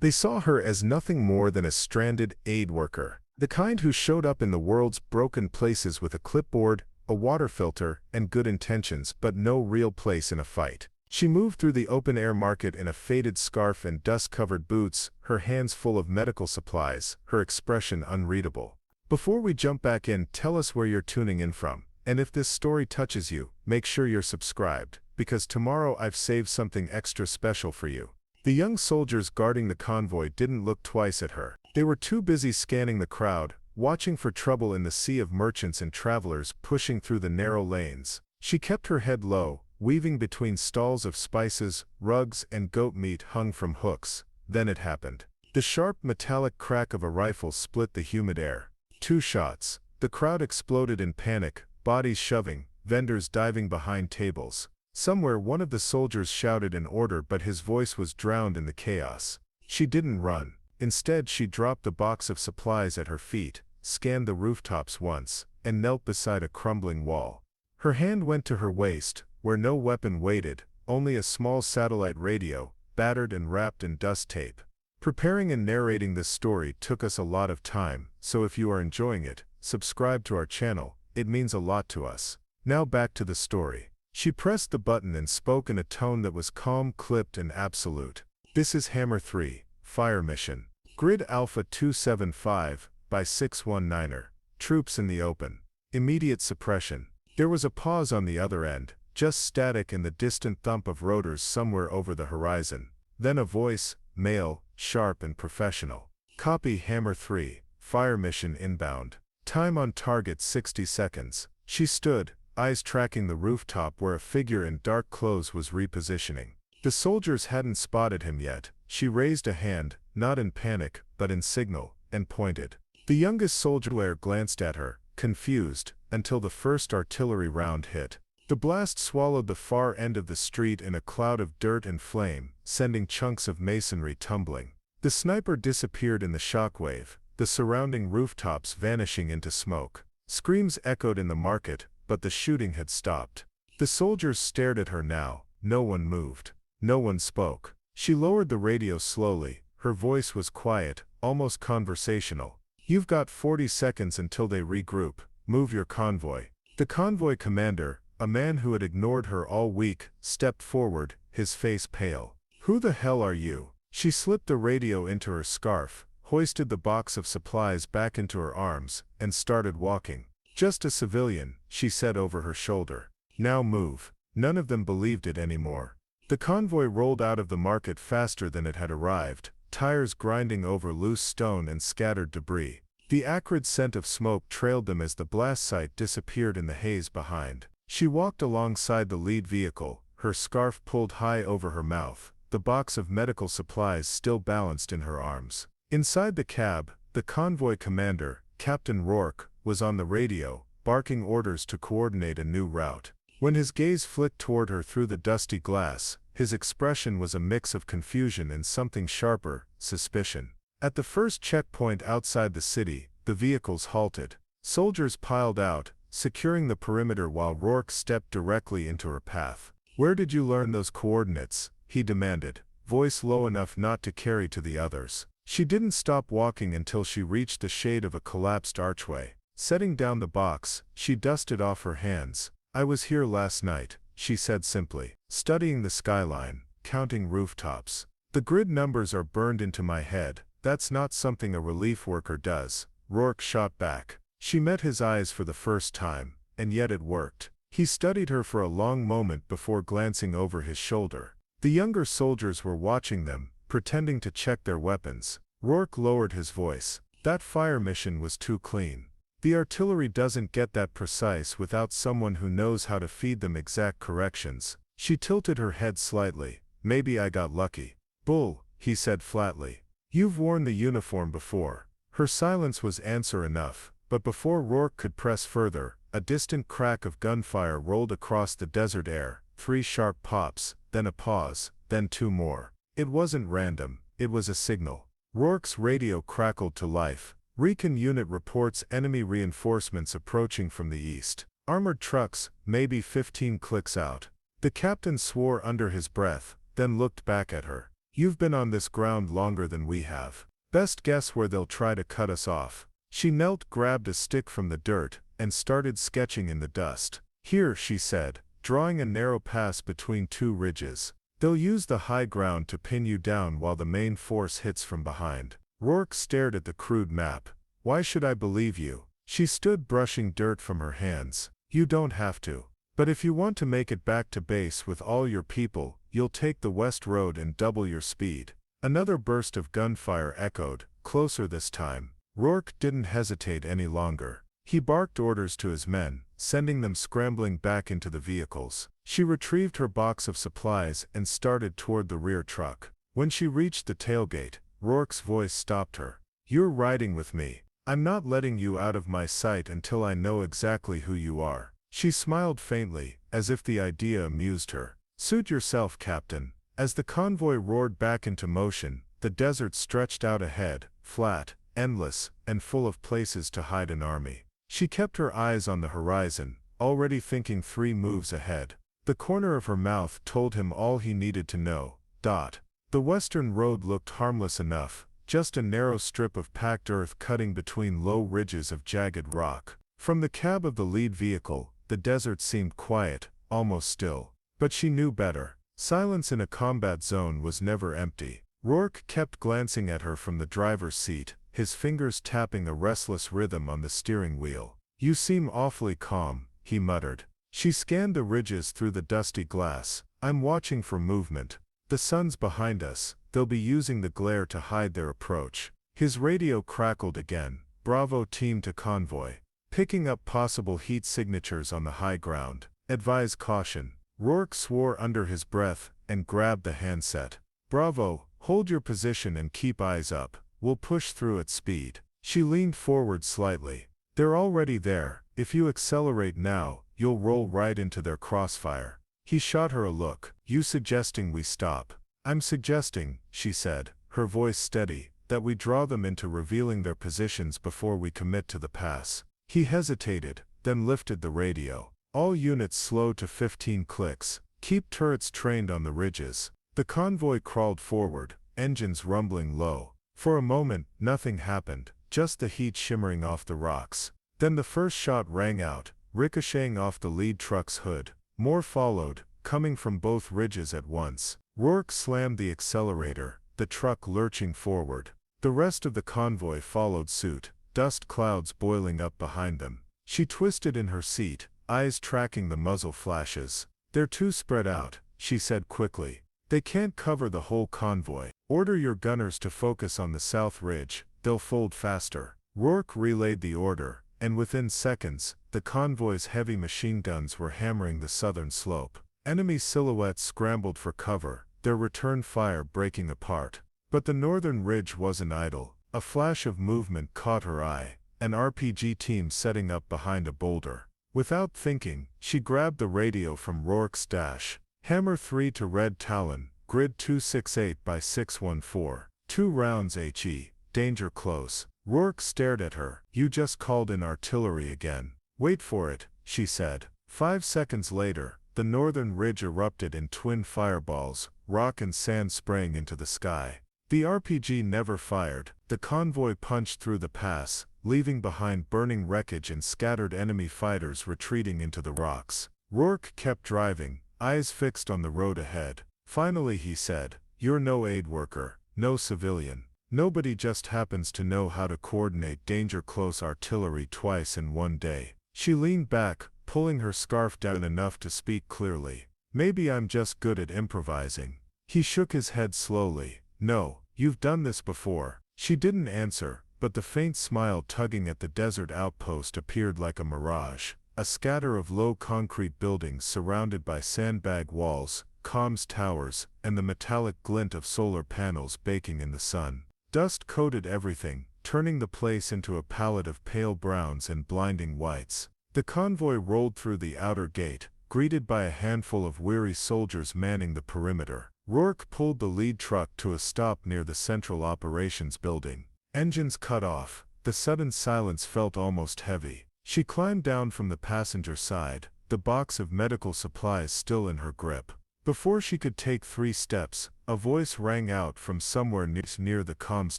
They saw her as nothing more than a stranded aid worker, the kind who showed up in the world's broken places with a clipboard, a water filter, and good intentions, but no real place in a fight. She moved through the open-air market in a faded scarf and dust-covered boots, her hands full of medical supplies, her expression unreadable. Before we jump back in, tell us where you're tuning in from, and if this story touches you, make sure you're subscribed, because tomorrow I've saved something extra special for you. The young soldiers guarding the convoy didn't look twice at her. They were too busy scanning the crowd, watching for trouble in the sea of merchants and travelers pushing through the narrow lanes. She kept her head low, weaving between stalls of spices, rugs, and goat meat hung from hooks. Then it happened. The sharp metallic crack of a rifle split the humid air. 2 shots. The crowd exploded in panic, bodies shoving, vendors diving behind tables. Somewhere one of the soldiers shouted an order, but his voice was drowned in the chaos. She didn't run. Instead, she dropped the box of supplies at her feet, scanned the rooftops once, and knelt beside a crumbling wall. Her hand went to her waist, where no weapon waited, only a small satellite radio, battered and wrapped in dust tape. Preparing and narrating this story took us a lot of time, so if you are enjoying it, subscribe to our channel, it means a lot to us. Now back to the story. She pressed the button and spoke in a tone that was calm, clipped, and absolute. This is Hammer 3, Fire Mission. Grid Alpha 275, by 619er. Troops in the open. Immediate suppression. There was a pause on the other end, just static and the distant thump of rotors somewhere over the horizon. Then a voice, male, sharp and professional. Copy Hammer 3, Fire Mission inbound. Time on target 60 seconds. She stood, eyes tracking the rooftop where a figure in dark clothes was repositioning. The soldiers hadn't spotted him yet. She raised a hand, not in panic, but in signal, and pointed. The youngest soldier glanced at her, confused, until the first artillery round hit. The blast swallowed the far end of the street in a cloud of dirt and flame, sending chunks of masonry tumbling. The sniper disappeared in the shockwave, the surrounding rooftops vanishing into smoke. Screams echoed in the market, but the shooting had stopped. The soldiers stared at her now. No one moved. No one spoke. She lowered the radio slowly. Her voice was quiet, almost conversational. You've got 40 seconds until they regroup. Move your convoy. The convoy commander, a man who had ignored her all week, stepped forward, his face pale. Who the hell are you? She slipped the radio into her scarf, hoisted the box of supplies back into her arms, and started walking. Just a civilian, she said over her shoulder. Now move. None of them believed it anymore. The convoy rolled out of the market faster than it had arrived, tires grinding over loose stone and scattered debris. The acrid scent of smoke trailed them as the blast site disappeared in the haze behind. She walked alongside the lead vehicle, her scarf pulled high over her mouth, the box of medical supplies still balanced in her arms. Inside the cab, the convoy commander, Captain Rourke, was on the radio, barking orders to coordinate a new route. When his gaze flicked toward her through the dusty glass, his expression was a mix of confusion and something sharper, suspicion. At the first checkpoint outside the city, the vehicles halted. Soldiers piled out, securing the perimeter while Rourke stepped directly into her path. Where did you learn those coordinates? He demanded, voice low enough not to carry to the others. She didn't stop walking until she reached the shade of a collapsed archway. Setting down the box, she dusted off her hands. I was here last night, she said simply, studying the skyline, counting rooftops. The grid numbers are burned into my head. That's not something a relief worker does, Rourke shot back. She met his eyes for the first time, and yet it worked. He studied her for a long moment before glancing over his shoulder. The younger soldiers were watching them, pretending to check their weapons. Rourke lowered his voice. That fire mission was too clean. The artillery doesn't get that precise without someone who knows how to feed them exact corrections. She tilted her head slightly. Maybe I got lucky. Bull, he said flatly. You've worn the uniform before. Her silence was answer enough. But before Rourke could press further, a distant crack of gunfire rolled across the desert air, 3 sharp pops, then a pause, then 2 more. It wasn't random, it was a signal. Rourke's radio crackled to life. Recon unit reports enemy reinforcements approaching from the east. Armored trucks, maybe 15 clicks out. The captain swore under his breath, then looked back at her. You've been on this ground longer than we have. Best guess where they'll try to cut us off." She knelt, grabbed a stick from the dirt, and started sketching in the dust. "Here," she said, drawing a narrow pass between two ridges. "They'll use the high ground to pin you down while the main force hits from behind." Rourke stared at the crude map. "Why should I believe you?" She stood, brushing dirt from her hands. "You don't have to. But if you want to make it back to base with all your people, you'll take the west road and double your speed." Another burst of gunfire echoed, closer this time. Rourke didn't hesitate any longer. He barked orders to his men, sending them scrambling back into the vehicles. She retrieved her box of supplies and started toward the rear truck. When she reached the tailgate, Rourke's voice stopped her. "You're riding with me. I'm not letting you out of my sight until I know exactly who you are." She smiled faintly, as if the idea amused her. "Suit yourself, Captain." As the convoy roared back into motion, the desert stretched out ahead, flat, endless, and full of places to hide an army. She kept her eyes on the horizon, already thinking 3 moves ahead. The corner of her mouth told him all he needed to know. The western road looked harmless enough, just a narrow strip of packed earth cutting between low ridges of jagged rock. From the cab of the lead vehicle, the desert seemed quiet, almost still. But she knew better. Silence in a combat zone was never empty. Rourke kept glancing at her from the driver's seat, his fingers tapping a restless rhythm on the steering wheel. "You seem awfully calm," he muttered. She scanned the ridges through the dusty glass. "I'm watching for movement. The sun's behind us, they'll be using the glare to hide their approach." His radio crackled again. "Bravo team to convoy. Picking up possible heat signatures on the high ground. Advise caution." Rourke swore under his breath and grabbed the handset. "Bravo, hold your position and keep eyes up. We'll push through at speed." She leaned forward slightly. "They're already there. If you accelerate now, you'll roll right into their crossfire." He shot her a look. "You suggesting we stop?" "I'm suggesting," she said, her voice steady, "that we draw them into revealing their positions before we commit to the pass." He hesitated, then lifted the radio. "All units slow to 15 clicks. Keep turrets trained on the ridges." The convoy crawled forward, engines rumbling low. For a moment, nothing happened, just the heat shimmering off the rocks. Then the first shot rang out, ricocheting off the lead truck's hood. More followed, coming from both ridges at once. Rourke slammed the accelerator, the truck lurching forward. The rest of the convoy followed suit, dust clouds boiling up behind them. She twisted in her seat, eyes tracking the muzzle flashes. "They're too spread out," she said quickly. "They can't cover the whole convoy. Order your gunners to focus on the south ridge, they'll fold faster." Rourke relayed the order, and within seconds, the convoy's heavy machine guns were hammering the southern slope. Enemy silhouettes scrambled for cover, their return fire breaking apart. But the northern ridge wasn't idle. A flash of movement caught her eye, an RPG team setting up behind a boulder. Without thinking, she grabbed the radio from Rourke's dash. "Hammer 3 to Red Talon, grid 268 by 614. 2 rounds HE, danger close." Rourke stared at her. "You just called in artillery again." "Wait for it," she said. 5 seconds later, the northern ridge erupted in twin fireballs, rock and sand spraying into the sky. The RPG never fired. The convoy punched through the pass, leaving behind burning wreckage and scattered enemy fighters retreating into the rocks. Rourke kept driving, eyes fixed on the road ahead. Finally he said, "You're no aid worker, no civilian. Nobody just happens to know how to coordinate danger-close artillery twice in one day." She leaned back, pulling her scarf down enough to speak clearly. "Maybe I'm just good at improvising." He shook his head slowly. "No, you've done this before." She didn't answer, but the faint smile tugging at the desert outpost appeared like a mirage. A scatter of low concrete buildings surrounded by sandbag walls, comms towers, and the metallic glint of solar panels baking in the sun. Dust coated everything, turning the place into a palette of pale browns and blinding whites. The convoy rolled through the outer gate, greeted by a handful of weary soldiers manning the perimeter. Rourke pulled the lead truck to a stop near the Central Operations Building. Engines cut off. The sudden silence felt almost heavy. She climbed down from the passenger side, the box of medical supplies still in her grip. Before she could take 3 steps, a voice rang out from somewhere near the comms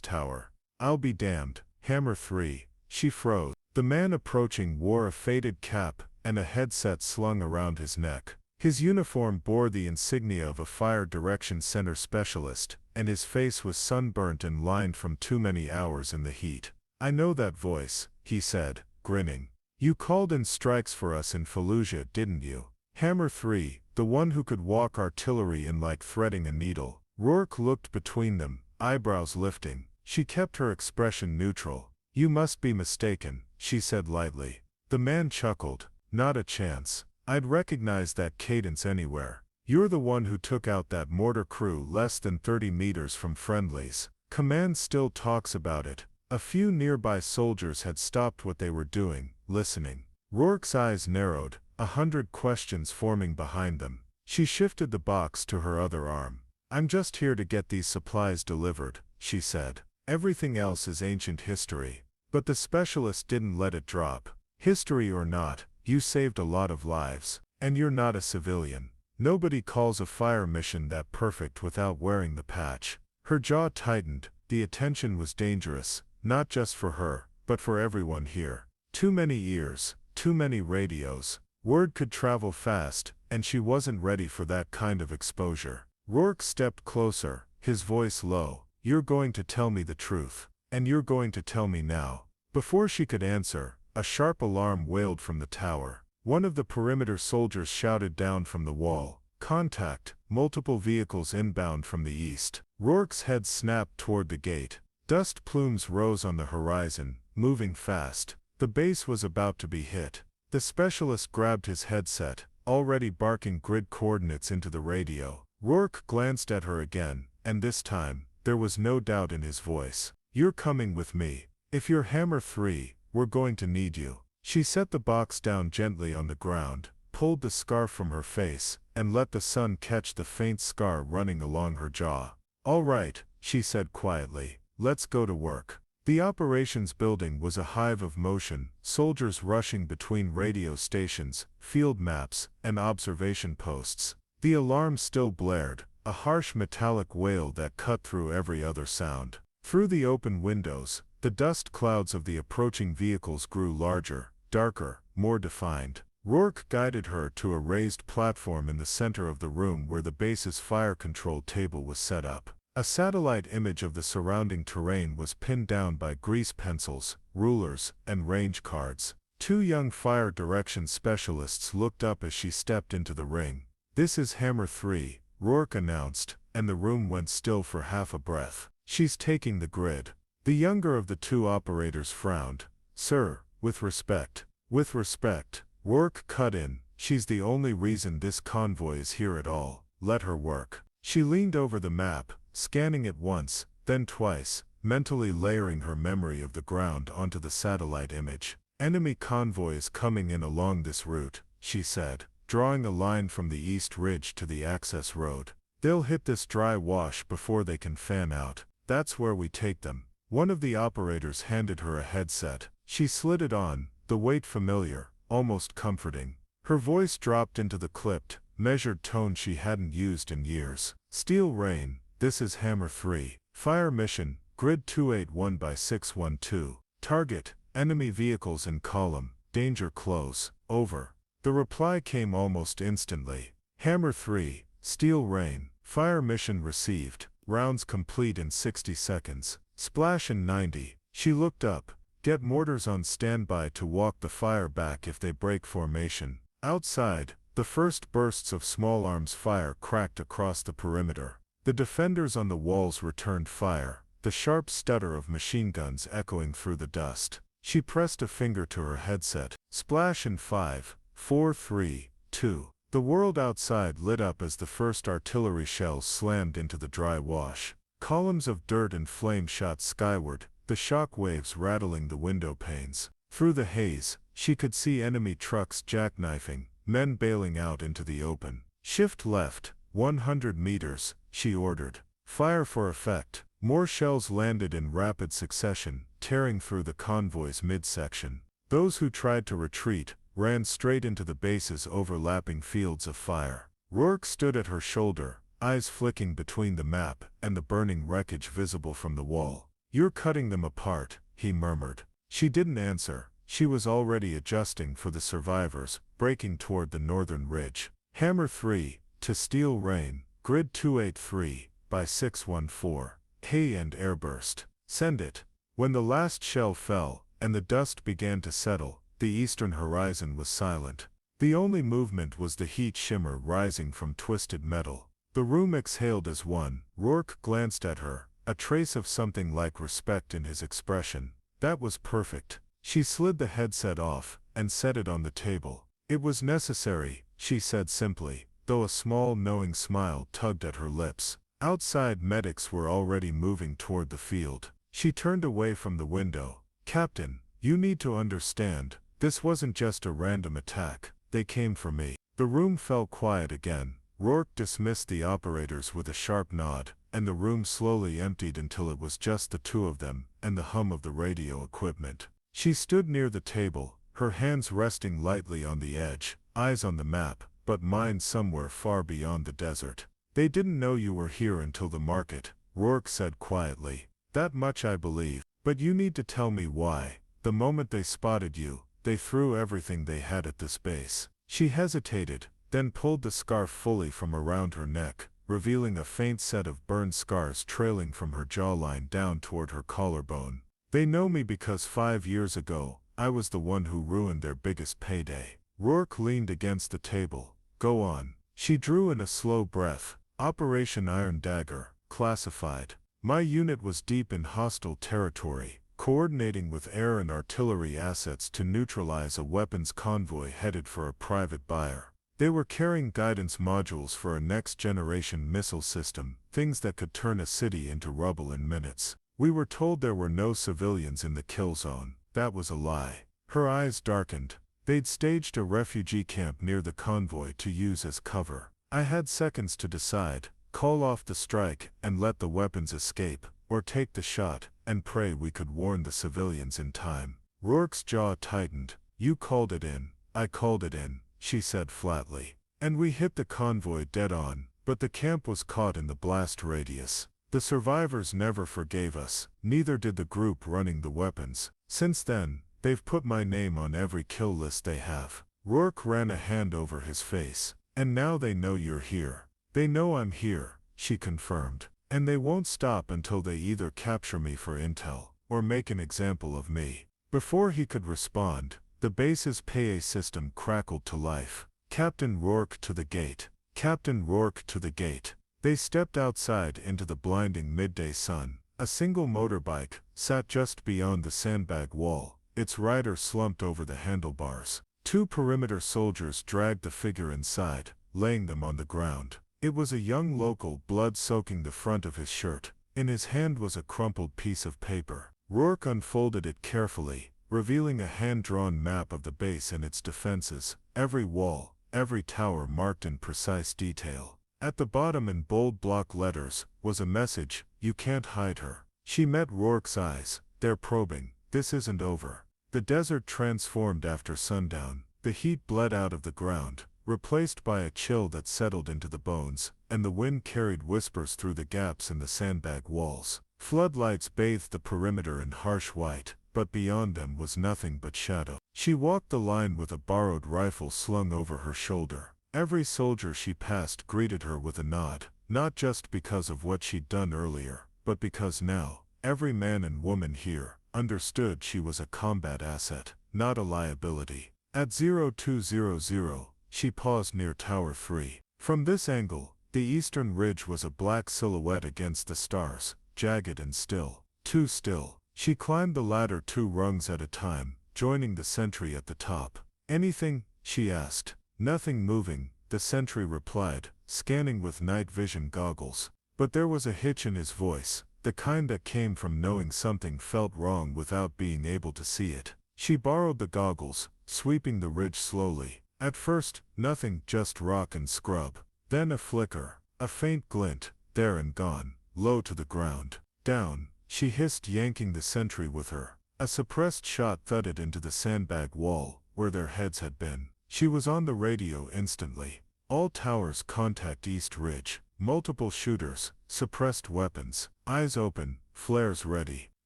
tower. "I'll be damned, Hammer 3. She froze. The man approaching wore a faded cap and a headset slung around his neck. His uniform bore the insignia of a fire direction center specialist, and his face was sunburnt and lined from too many hours in the heat. "I know that voice," he said, grinning. "You called in strikes for us in Fallujah, didn't you? Hammer 3, the one who could walk artillery in like threading a needle." Rourke looked between them, eyebrows lifting. She kept her expression neutral. "You must be mistaken," she said lightly. The man chuckled. "Not a chance. I'd recognize that cadence anywhere. You're the one who took out that mortar crew less than 30 meters from friendlies. Command still talks about it." A few nearby soldiers had stopped what they were doing, listening. Rourke's eyes narrowed, 100 questions forming behind them. She shifted the box to her other arm. "I'm just here to get these supplies delivered," she said. "Everything else is ancient history." But the specialist didn't let it drop. "History or not, you saved a lot of lives. And you're not a civilian. Nobody calls a fire mission that perfect without wearing the patch." Her jaw tightened. The attention was dangerous, not just for her, but for everyone here. Too many ears, too many radios. Word could travel fast, and she wasn't ready for that kind of exposure. Rourke stepped closer, his voice low. "You're going to tell me the truth. And you're going to tell me now." Before she could answer, a sharp alarm wailed from the tower. One of the perimeter soldiers shouted down from the wall, "Contact, multiple vehicles inbound from the east." Rourke's head snapped toward the gate. Dust plumes rose on the horizon, moving fast. The base was about to be hit. The specialist grabbed his headset, already barking grid coordinates into the radio. Rourke glanced at her again, and this time, there was no doubt in his voice. "You're coming with me. If you're Hammer 3, we're going to need you." She set the box down gently on the ground, pulled the scarf from her face, and let the sun catch the faint scar running along her jaw. "All right," she said quietly. "Let's go to work." The operations building was a hive of motion, soldiers rushing between radio stations, field maps, and observation posts. The alarm still blared, a harsh metallic wail that cut through every other sound. Through the open windows, the dust clouds of the approaching vehicles grew larger, darker, more defined. Rourke guided her to a raised platform in the center of the room where the base's fire control table was set up. A satellite image of the surrounding terrain was pinned down by grease pencils, rulers, and range cards. 2 young fire direction specialists looked up as she stepped into the ring. "This is Hammer 3, Rourke announced, and the room went still for half a breath. "She's taking the grid." The younger of the 2 operators frowned. "Sir, with respect." "With respect," Rourke cut in. "She's the only reason this convoy is here at all. Let her work." She leaned over the map, scanning it once, then twice, mentally layering her memory of the ground onto the satellite image. "Enemy convoy is coming in along this route," she said, drawing a line from the east ridge to the access road. "They'll hit this dry wash before they can fan out. That's where we take them." One of the operators handed her a headset. She slid it on, the weight familiar, almost comforting. Her voice dropped into the clipped, measured tone she hadn't used in years. "Steel Rain, this is Hammer 3. Fire mission, grid 281 by 612. Target, enemy vehicles in column, danger close, over." The reply came almost instantly. "Hammer 3, Steel Rain, fire mission received, rounds complete in 60 seconds. Splash in 90. She looked up. "Get mortars on standby to walk the fire back if they break formation." Outside, the first bursts of small arms fire cracked across the perimeter. The defenders on the walls returned fire, the sharp stutter of machine guns echoing through the dust. She pressed a finger to her headset. "Splash in 5, 4, 3, 2. The world outside lit up as the first artillery shells slammed into the dry wash. Columns of dirt and flame shot skyward, the shock waves rattling the window panes. Through the haze, she could see enemy trucks jackknifing, men bailing out into the open. "Shift left, 100 meters, she ordered. "Fire for effect." More shells landed in rapid succession, tearing through the convoy's midsection. Those who tried to retreat ran straight into the base's overlapping fields of fire. Rourke stood at her shoulder, eyes flicking between the map and the burning wreckage visible from the wall. "You're cutting them apart," he murmured. She didn't answer. She was already adjusting for the survivors, breaking toward the northern ridge. Hammer 3, to Steel Rain, Grid 283, by 614. Hay and airburst. Send it. When the last shell fell, and the dust began to settle, the eastern horizon was silent. The only movement was the heat shimmer rising from twisted metal. The room exhaled as one. Rourke glanced at her, a trace of something like respect in his expression. That was perfect. She slid the headset off, and set it on the table. "It was necessary," she said simply, though a small knowing smile tugged at her lips. Outside, medics were already moving toward the field. She turned away from the window. "Captain, you need to understand, this wasn't just a random attack. They came for me." The room fell quiet again. Rourke dismissed the operators with a sharp nod, and the room slowly emptied until it was just the two of them and the hum of the radio equipment. She stood near the table, her hands resting lightly on the edge, eyes on the map, but mind somewhere far beyond the desert. "They didn't know you were here until the market," Rourke said quietly. "That much I believe. But you need to tell me why. The moment they spotted you, they threw everything they had at this base." She hesitated, then pulled the scarf fully from around her neck, revealing a faint set of burned scars trailing from her jawline down toward her collarbone. "They know me because 5 years ago, I was the one who ruined their biggest payday." Rourke leaned against the table. "Go on." She drew in a slow breath. "Operation Iron Dagger, classified. My unit was deep in hostile territory, coordinating with air and artillery assets to neutralize a weapons convoy headed for a private buyer. They were carrying guidance modules for a next-generation missile system, things that could turn a city into rubble in minutes. We were told there were no civilians in the kill zone. That was a lie." Her eyes darkened. "They'd staged a refugee camp near the convoy to use as cover. I had seconds to decide, call off the strike and let the weapons escape, or take the shot and pray we could warn the civilians in time." Rourke's jaw tightened. "You called it in. I called it in," she said flatly. "And we hit the convoy dead on, but the camp was caught in the blast radius. The survivors never forgave us, neither did the group running the weapons. Since then, they've put my name on every kill list they have." Rourke ran a hand over his face. "And now they know you're here." "They know I'm here," she confirmed. "And they won't stop until they either capture me for intel, or make an example of me." Before he could respond, the base's PA system crackled to life. "Captain Rourke to the gate. Captain Rourke to the gate." They stepped outside into the blinding midday sun. A single motorbike sat just beyond the sandbag wall, its rider slumped over the handlebars. 2 perimeter soldiers dragged the figure inside, laying them on the ground. It was a young local, blood soaking the front of his shirt. In his hand was a crumpled piece of paper. Rourke unfolded it carefully, revealing a hand-drawn map of the base and its defenses, every wall, every tower marked in precise detail. At the bottom in bold block letters was a message: "You can't hide her." She met Rourke's eyes. "They're probing. This isn't over." The desert transformed after sundown. The heat bled out of the ground, replaced by a chill that settled into the bones, and the wind carried whispers through the gaps in the sandbag walls. Floodlights bathed the perimeter in harsh white, but beyond them was nothing but shadow. She walked the line with a borrowed rifle slung over her shoulder. Every soldier she passed greeted her with a nod, not just because of what she'd done earlier, but because now, every man and woman here understood she was a combat asset, not a liability. At 0200, she paused near Tower 3. From this angle, the eastern ridge was a black silhouette against the stars, jagged and still. Too still. She climbed the ladder 2 rungs at a time, joining the sentry at the top. "Anything?" she asked. "Nothing moving," the sentry replied, scanning with night vision goggles. But there was a hitch in his voice, the kind that came from knowing something felt wrong without being able to see it. She borrowed the goggles, sweeping the ridge slowly. At first, nothing, just rock and scrub. Then a flicker, a faint glint, there and gone, low to the ground. "Down," she hissed, yanking the sentry with her. A suppressed shot thudded into the sandbag wall, where their heads had been. She was on the radio instantly. All towers contact East Ridge. Multiple shooters, suppressed weapons, eyes open, flares ready.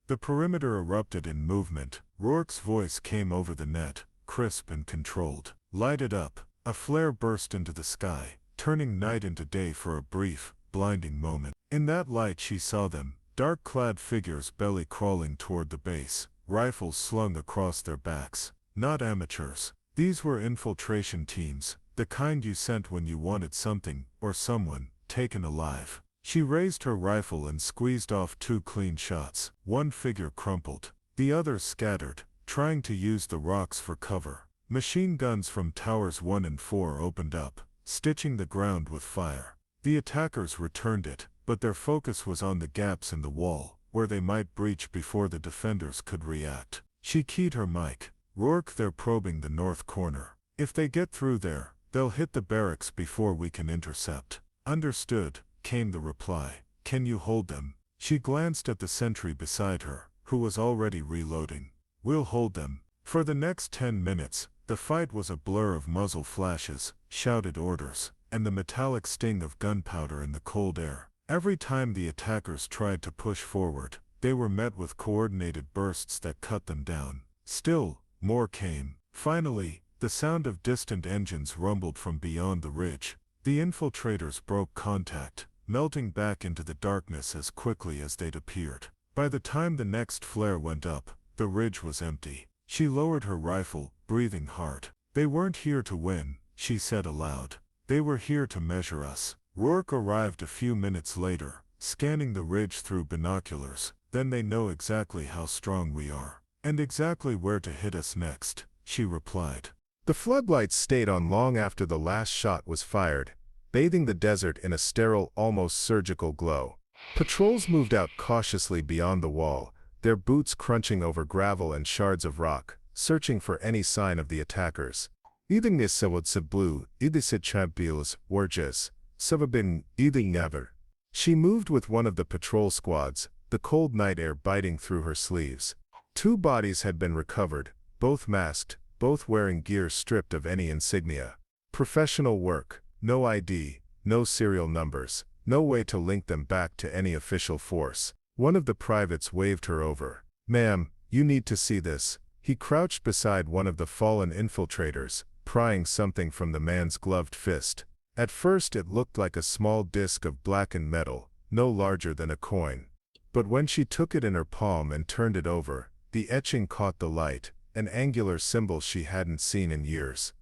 The perimeter erupted in movement. Rourke's voice came over the net, crisp and controlled. Light it up. A flare burst into the sky, turning night into day for a brief, blinding moment. In that light she saw them, dark-clad figures belly crawling toward the base, rifles slung across their backs. Not amateurs. These were infiltration teams, the kind you sent when you wanted something, or someone, taken alive. She raised her rifle and squeezed off 2 clean shots. One figure crumpled. The others scattered, trying to use the rocks for cover. Machine guns from towers 1 and 4 opened up, stitching the ground with fire. The attackers returned it, but their focus was on the gaps in the wall, where they might breach before the defenders could react. She keyed her mic. Rourke, they're probing the north corner. If they get through there, they'll hit the barracks before we can intercept. Understood, came the reply. Can you hold them? She glanced at the sentry beside her, who was already reloading. We'll hold them. For the next 10 minutes, the fight was a blur of muzzle flashes, shouted orders, and the metallic sting of gunpowder in the cold air. Every time the attackers tried to push forward, they were met with coordinated bursts that cut them down. Still, more came. Finally, the sound of distant engines rumbled from beyond the ridge. The infiltrators broke contact, melting back into the darkness as quickly as they'd appeared. By the time the next flare went up, the ridge was empty. She lowered her rifle, breathing hard. They weren't here to win, she said aloud. They were here to measure us. Rourke arrived a few minutes later, scanning the ridge through binoculars. Then they know exactly how strong we are. And exactly where to hit us next, she replied. The floodlights stayed on long after the last shot was fired, bathing the desert in a sterile, almost surgical glow. Patrols moved out cautiously beyond the wall, their boots crunching over gravel and shards of rock, searching for any sign of the attackers. Iding nisawad blue, idisit champions, warges, savabin, iding never. She moved with one of the patrol squads, the cold night air biting through her sleeves. 2 bodies had been recovered, both masked, both wearing gear stripped of any insignia. Professional work, no ID, no serial numbers, no way to link them back to any official force. One of the privates waved her over. Ma'am, you need to see this. He crouched beside one of the fallen infiltrators, prying something from the man's gloved fist. At first it looked like a small disc of blackened metal, no larger than a coin. But when she took it in her palm and turned it over, the etching caught the light, an angular symbol she hadn't seen in years.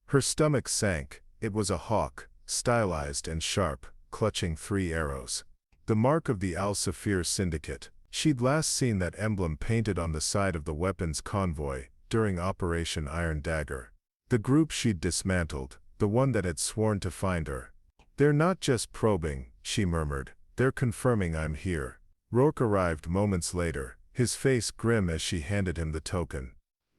Her stomach sank. It was a hawk, stylized and sharp, clutching 3 arrows. The mark of the Al-Safir Syndicate. She'd last seen that emblem painted on the side of the weapons convoy, during Operation Iron Dagger. The group she'd dismantled, the one that had sworn to find her. They're not just probing, she murmured. They're confirming I'm here. Rourke arrived moments later, his face grim as she handed him the token.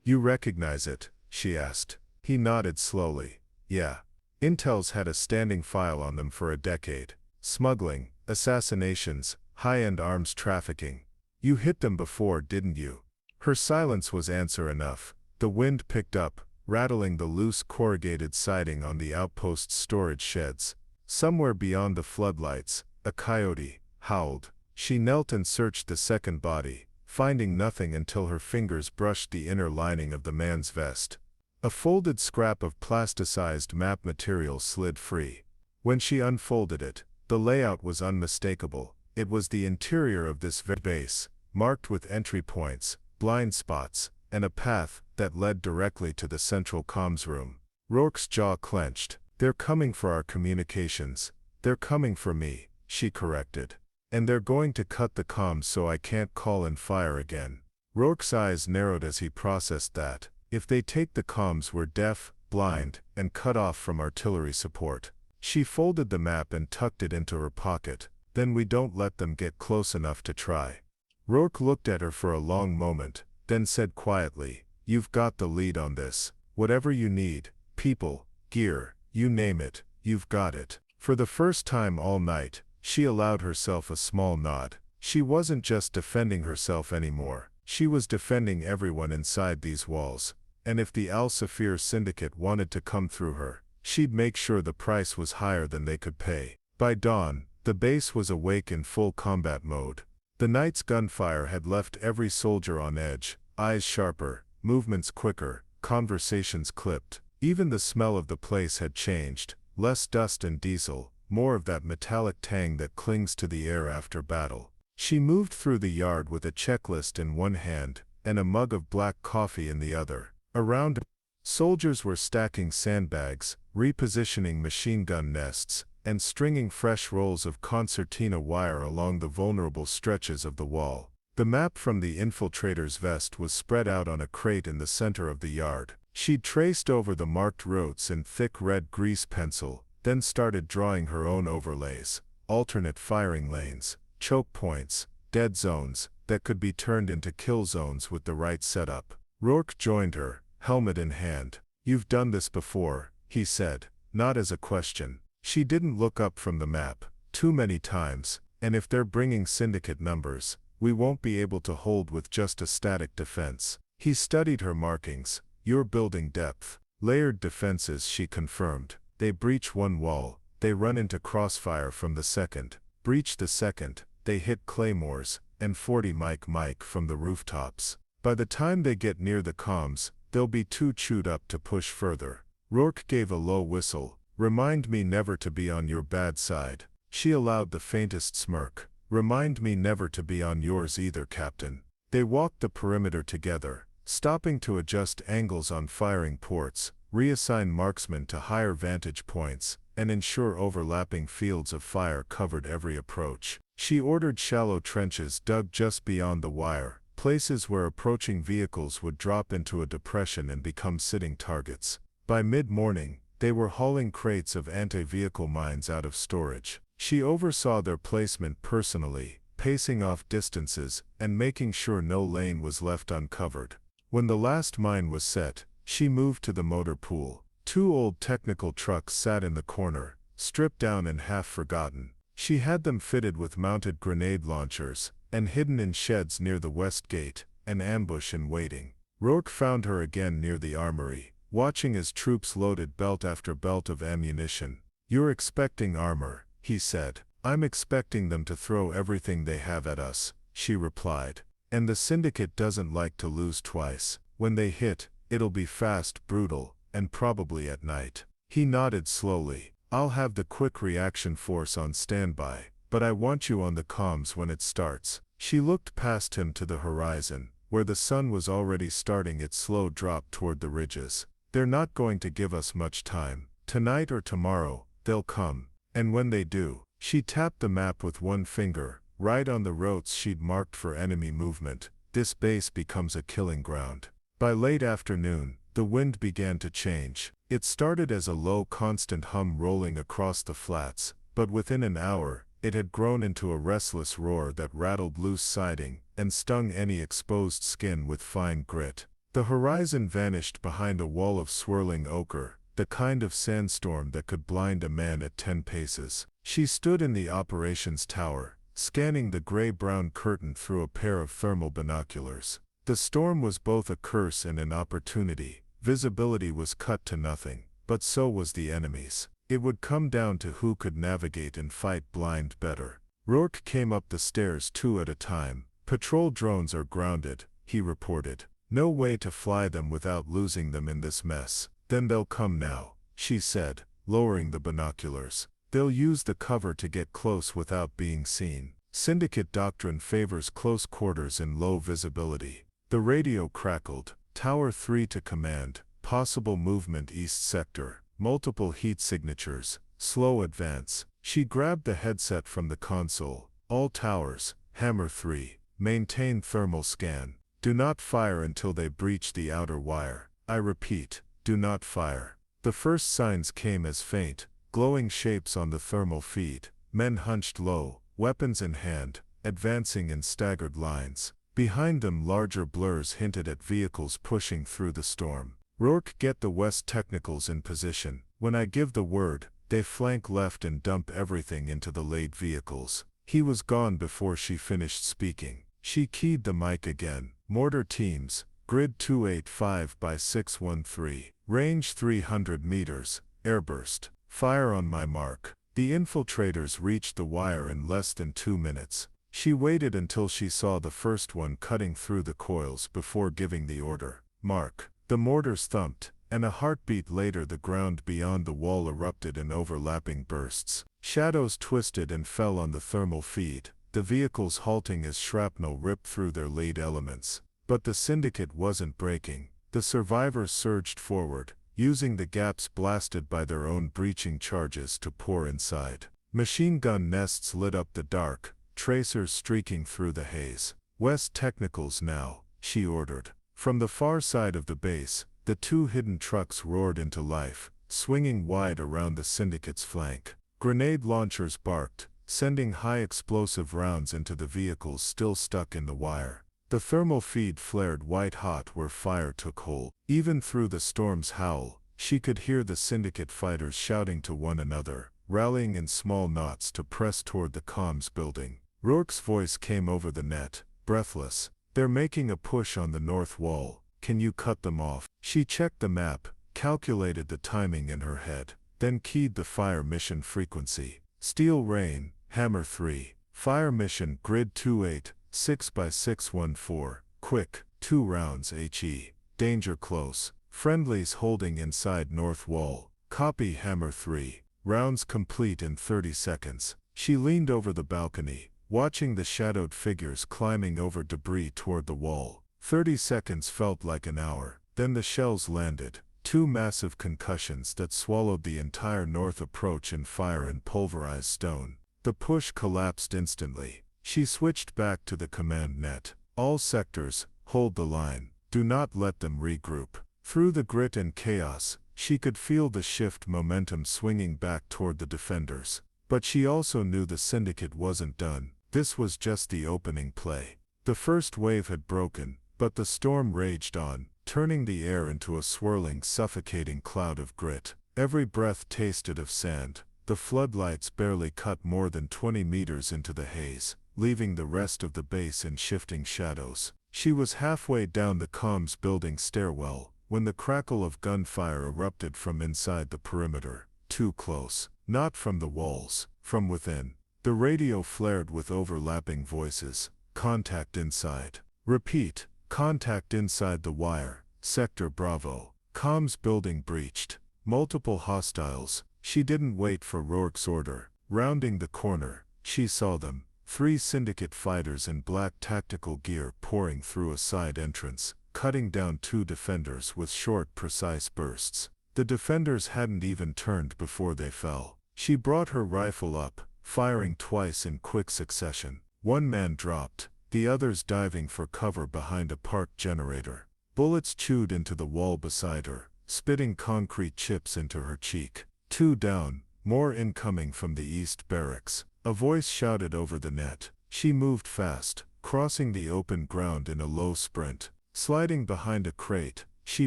You recognize it? She asked. He nodded slowly. Yeah. Intel's had a standing file on them for a decade. Smuggling, assassinations, high-end arms trafficking. You hit them before, didn't you? Her silence was answer enough. The wind picked up, rattling the loose corrugated siding on the outpost's storage sheds. Somewhere beyond the floodlights, a coyote howled. She knelt and searched the second body, finding nothing until her fingers brushed the inner lining of the man's vest. A folded scrap of plasticized map material slid free. When she unfolded it, the layout was unmistakable. It was the interior of this base, marked with entry points, blind spots, and a path that led directly to the central comms room. Rourke's jaw clenched. They're coming for our communications. They're coming for me, she corrected. And they're going to cut the comms so I can't call and fire again. Rourke's eyes narrowed as he processed that. If they take the comms, we're deaf, blind, and cut off from artillery support. She folded the map and tucked it into her pocket. Then we don't let them get close enough to try. Rourke looked at her for a long moment, then said quietly, You've got the lead on this. Whatever you need, people, gear, you name it, you've got it. For the first time all night, she allowed herself a small nod. She wasn't just defending herself anymore. She was defending everyone inside these walls. And if the Al-Safir Syndicate wanted to come through her, she'd make sure the price was higher than they could pay. By dawn, the base was awake in full combat mode. The night's gunfire had left every soldier on edge, eyes sharper, movements quicker, conversations clipped. Even the smell of the place had changed, less dust and diesel, more of that metallic tang that clings to the air after battle. She moved through the yard with a checklist in one hand and a mug of black coffee in the other. Around, soldiers were stacking sandbags, repositioning machine gun nests, and stringing fresh rolls of concertina wire along the vulnerable stretches of the wall. The map from the infiltrator's vest was spread out on a crate in the center of the yard. She'd traced over the marked routes in thick red grease pencil, then started drawing her own overlays, alternate firing lanes, choke points, dead zones that could be turned into kill zones with the right setup. Rourke joined her, helmet in hand. "You've done this before," he said, not as a question. She didn't look up from the map. "Too many times, and if they're bringing syndicate numbers, we won't be able to hold with just a static defense." He studied her markings. "You're building depth. Layered defenses," she confirmed. "They breach one wall, they run into crossfire from the second. Breach the second, they hit claymores, and 40 Mike from the rooftops. By the time they get near the comms, they'll be too chewed up to push further." Rourke gave a low whistle. "Remind me never to be on your bad side." She allowed the faintest smirk. "Remind me never to be on yours either, Captain." They walked the perimeter together, stopping to adjust angles on firing ports, reassign marksmen to higher vantage points, and ensure overlapping fields of fire covered every approach. She ordered shallow trenches dug just beyond the wire, places where approaching vehicles would drop into a depression and become sitting targets. By mid-morning, they were hauling crates of anti-vehicle mines out of storage. She oversaw their placement personally, pacing off distances and making sure no lane was left uncovered. When the last mine was set, she moved to the motor pool. 2 old technical trucks sat in the corner, stripped down and half forgotten. She had them fitted with mounted grenade launchers, and hidden in sheds near the west gate, an ambush in waiting. Rourke found her again near the armory, watching as troops loaded belt after belt of ammunition. "You're expecting armor," he said. "I'm expecting them to throw everything they have at us," she replied. "And the syndicate doesn't like to lose twice. When they hit, it'll be fast, brutal, and probably at night." He nodded slowly. "I'll have the quick reaction force on standby, but I want you on the comms when it starts." She looked past him to the horizon, where the sun was already starting its slow drop toward the ridges. "They're not going to give us much time. Tonight or tomorrow, they'll come. And when they do," she tapped the map with one finger, "right on the routes she'd marked for enemy movement, this base becomes a killing ground." By late afternoon, the wind began to change. It started as a low constant hum rolling across the flats, but within an hour, it had grown into a restless roar that rattled loose siding and stung any exposed skin with fine grit. The horizon vanished behind a wall of swirling ochre, the kind of sandstorm that could blind a man at 10 paces. She stood in the operations tower, scanning the gray-brown curtain through a pair of thermal binoculars. The storm was both a curse and an opportunity. Visibility was cut to nothing, but so was the enemy's. It would come down to who could navigate and fight blind better. Rourke came up the stairs 2 at a time. "Patrol drones are grounded," he reported. "No way to fly them without losing them in this mess." "Then they'll come now," she said, lowering the binoculars. "They'll use the cover to get close without being seen. Syndicate doctrine favors close quarters and low visibility." The radio crackled. "Tower 3 to command. Possible movement east sector. Multiple heat signatures. Slow advance." She grabbed the headset from the console. "All towers, Hammer 3. Maintain thermal scan. Do not fire until they breach the outer wire. I repeat, do not fire." The first signs came as faint, glowing shapes on the thermal feed. Men hunched low, weapons in hand, advancing in staggered lines. Behind them larger blurs hinted at vehicles pushing through the storm. "Rourke, get the West technicals in position. When I give the word, they flank left and dump everything into the laid vehicles." He was gone before she finished speaking. She keyed the mic again. "Mortar teams, grid 285 by 613, range 300 meters, Airburst. Fire on my mark. The infiltrators reached the wire in less than 2 minutes. She waited until she saw the first one cutting through the coils before giving the order. Mark. The mortars thumped, and a heartbeat later the ground beyond the wall erupted in overlapping bursts. Shadows twisted and fell on the thermal feed, the vehicles halting as shrapnel ripped through their lead elements. But the syndicate wasn't breaking. The survivors surged forward, using the gaps blasted by their own breaching charges to pour inside. Machine gun nests lit up the dark, tracers streaking through the haze. West Technicals now, she ordered. From the far side of the base, the 2 hidden trucks roared into life, swinging wide around the syndicate's flank. Grenade launchers barked, sending high explosive rounds into the vehicles still stuck in the wire. The thermal feed flared white-hot where fire took hold. Even through the storm's howl, she could hear the syndicate fighters shouting to one another, rallying in small knots to press toward the comms building. Rourke's voice came over the net, breathless. They're making a push on the north wall. Can you cut them off? She checked the map, calculated the timing in her head, then keyed the fire mission frequency. Steel Rain, Hammer 3. Fire mission Grid 28. 6x614, quick, 2 rounds HE, danger close, friendlies holding inside north wall, copy Hammer 3, rounds complete in 30 seconds. She leaned over the balcony, watching the shadowed figures climbing over debris toward the wall. 30 seconds felt like an hour, then the shells landed, 2 massive concussions that swallowed the entire north approach in fire and pulverized stone. The push collapsed instantly. She switched back to the command net. All sectors, hold the line. Do not let them regroup. Through the grit and chaos, she could feel the shift momentum swinging back toward the defenders. But she also knew the syndicate wasn't done. This was just the opening play. The first wave had broken, but the storm raged on, turning the air into a swirling, suffocating cloud of grit. Every breath tasted of sand. The floodlights barely cut more than 20 meters into the haze, leaving the rest of the base in shifting shadows. She was halfway down the comms building stairwell, when the crackle of gunfire erupted from inside the perimeter. Too close. Not from the walls, from within. The radio flared with overlapping voices. Contact inside. Repeat. Contact inside the wire. Sector Bravo. Comms building breached. Multiple hostiles. She didn't wait for Rourke's order. Rounding the corner, she saw them. 3 syndicate fighters in black tactical gear pouring through a side entrance, cutting down 2 defenders with short, precise bursts. The defenders hadn't even turned before they fell. She brought her rifle up, firing twice in quick succession. 1 man dropped, the others diving for cover behind a parked generator. Bullets chewed into the wall beside her, spitting concrete chips into her cheek. 2 down, more incoming from the east barracks. A voice shouted over the net. She moved fast, crossing the open ground in a low sprint. Sliding behind a crate, she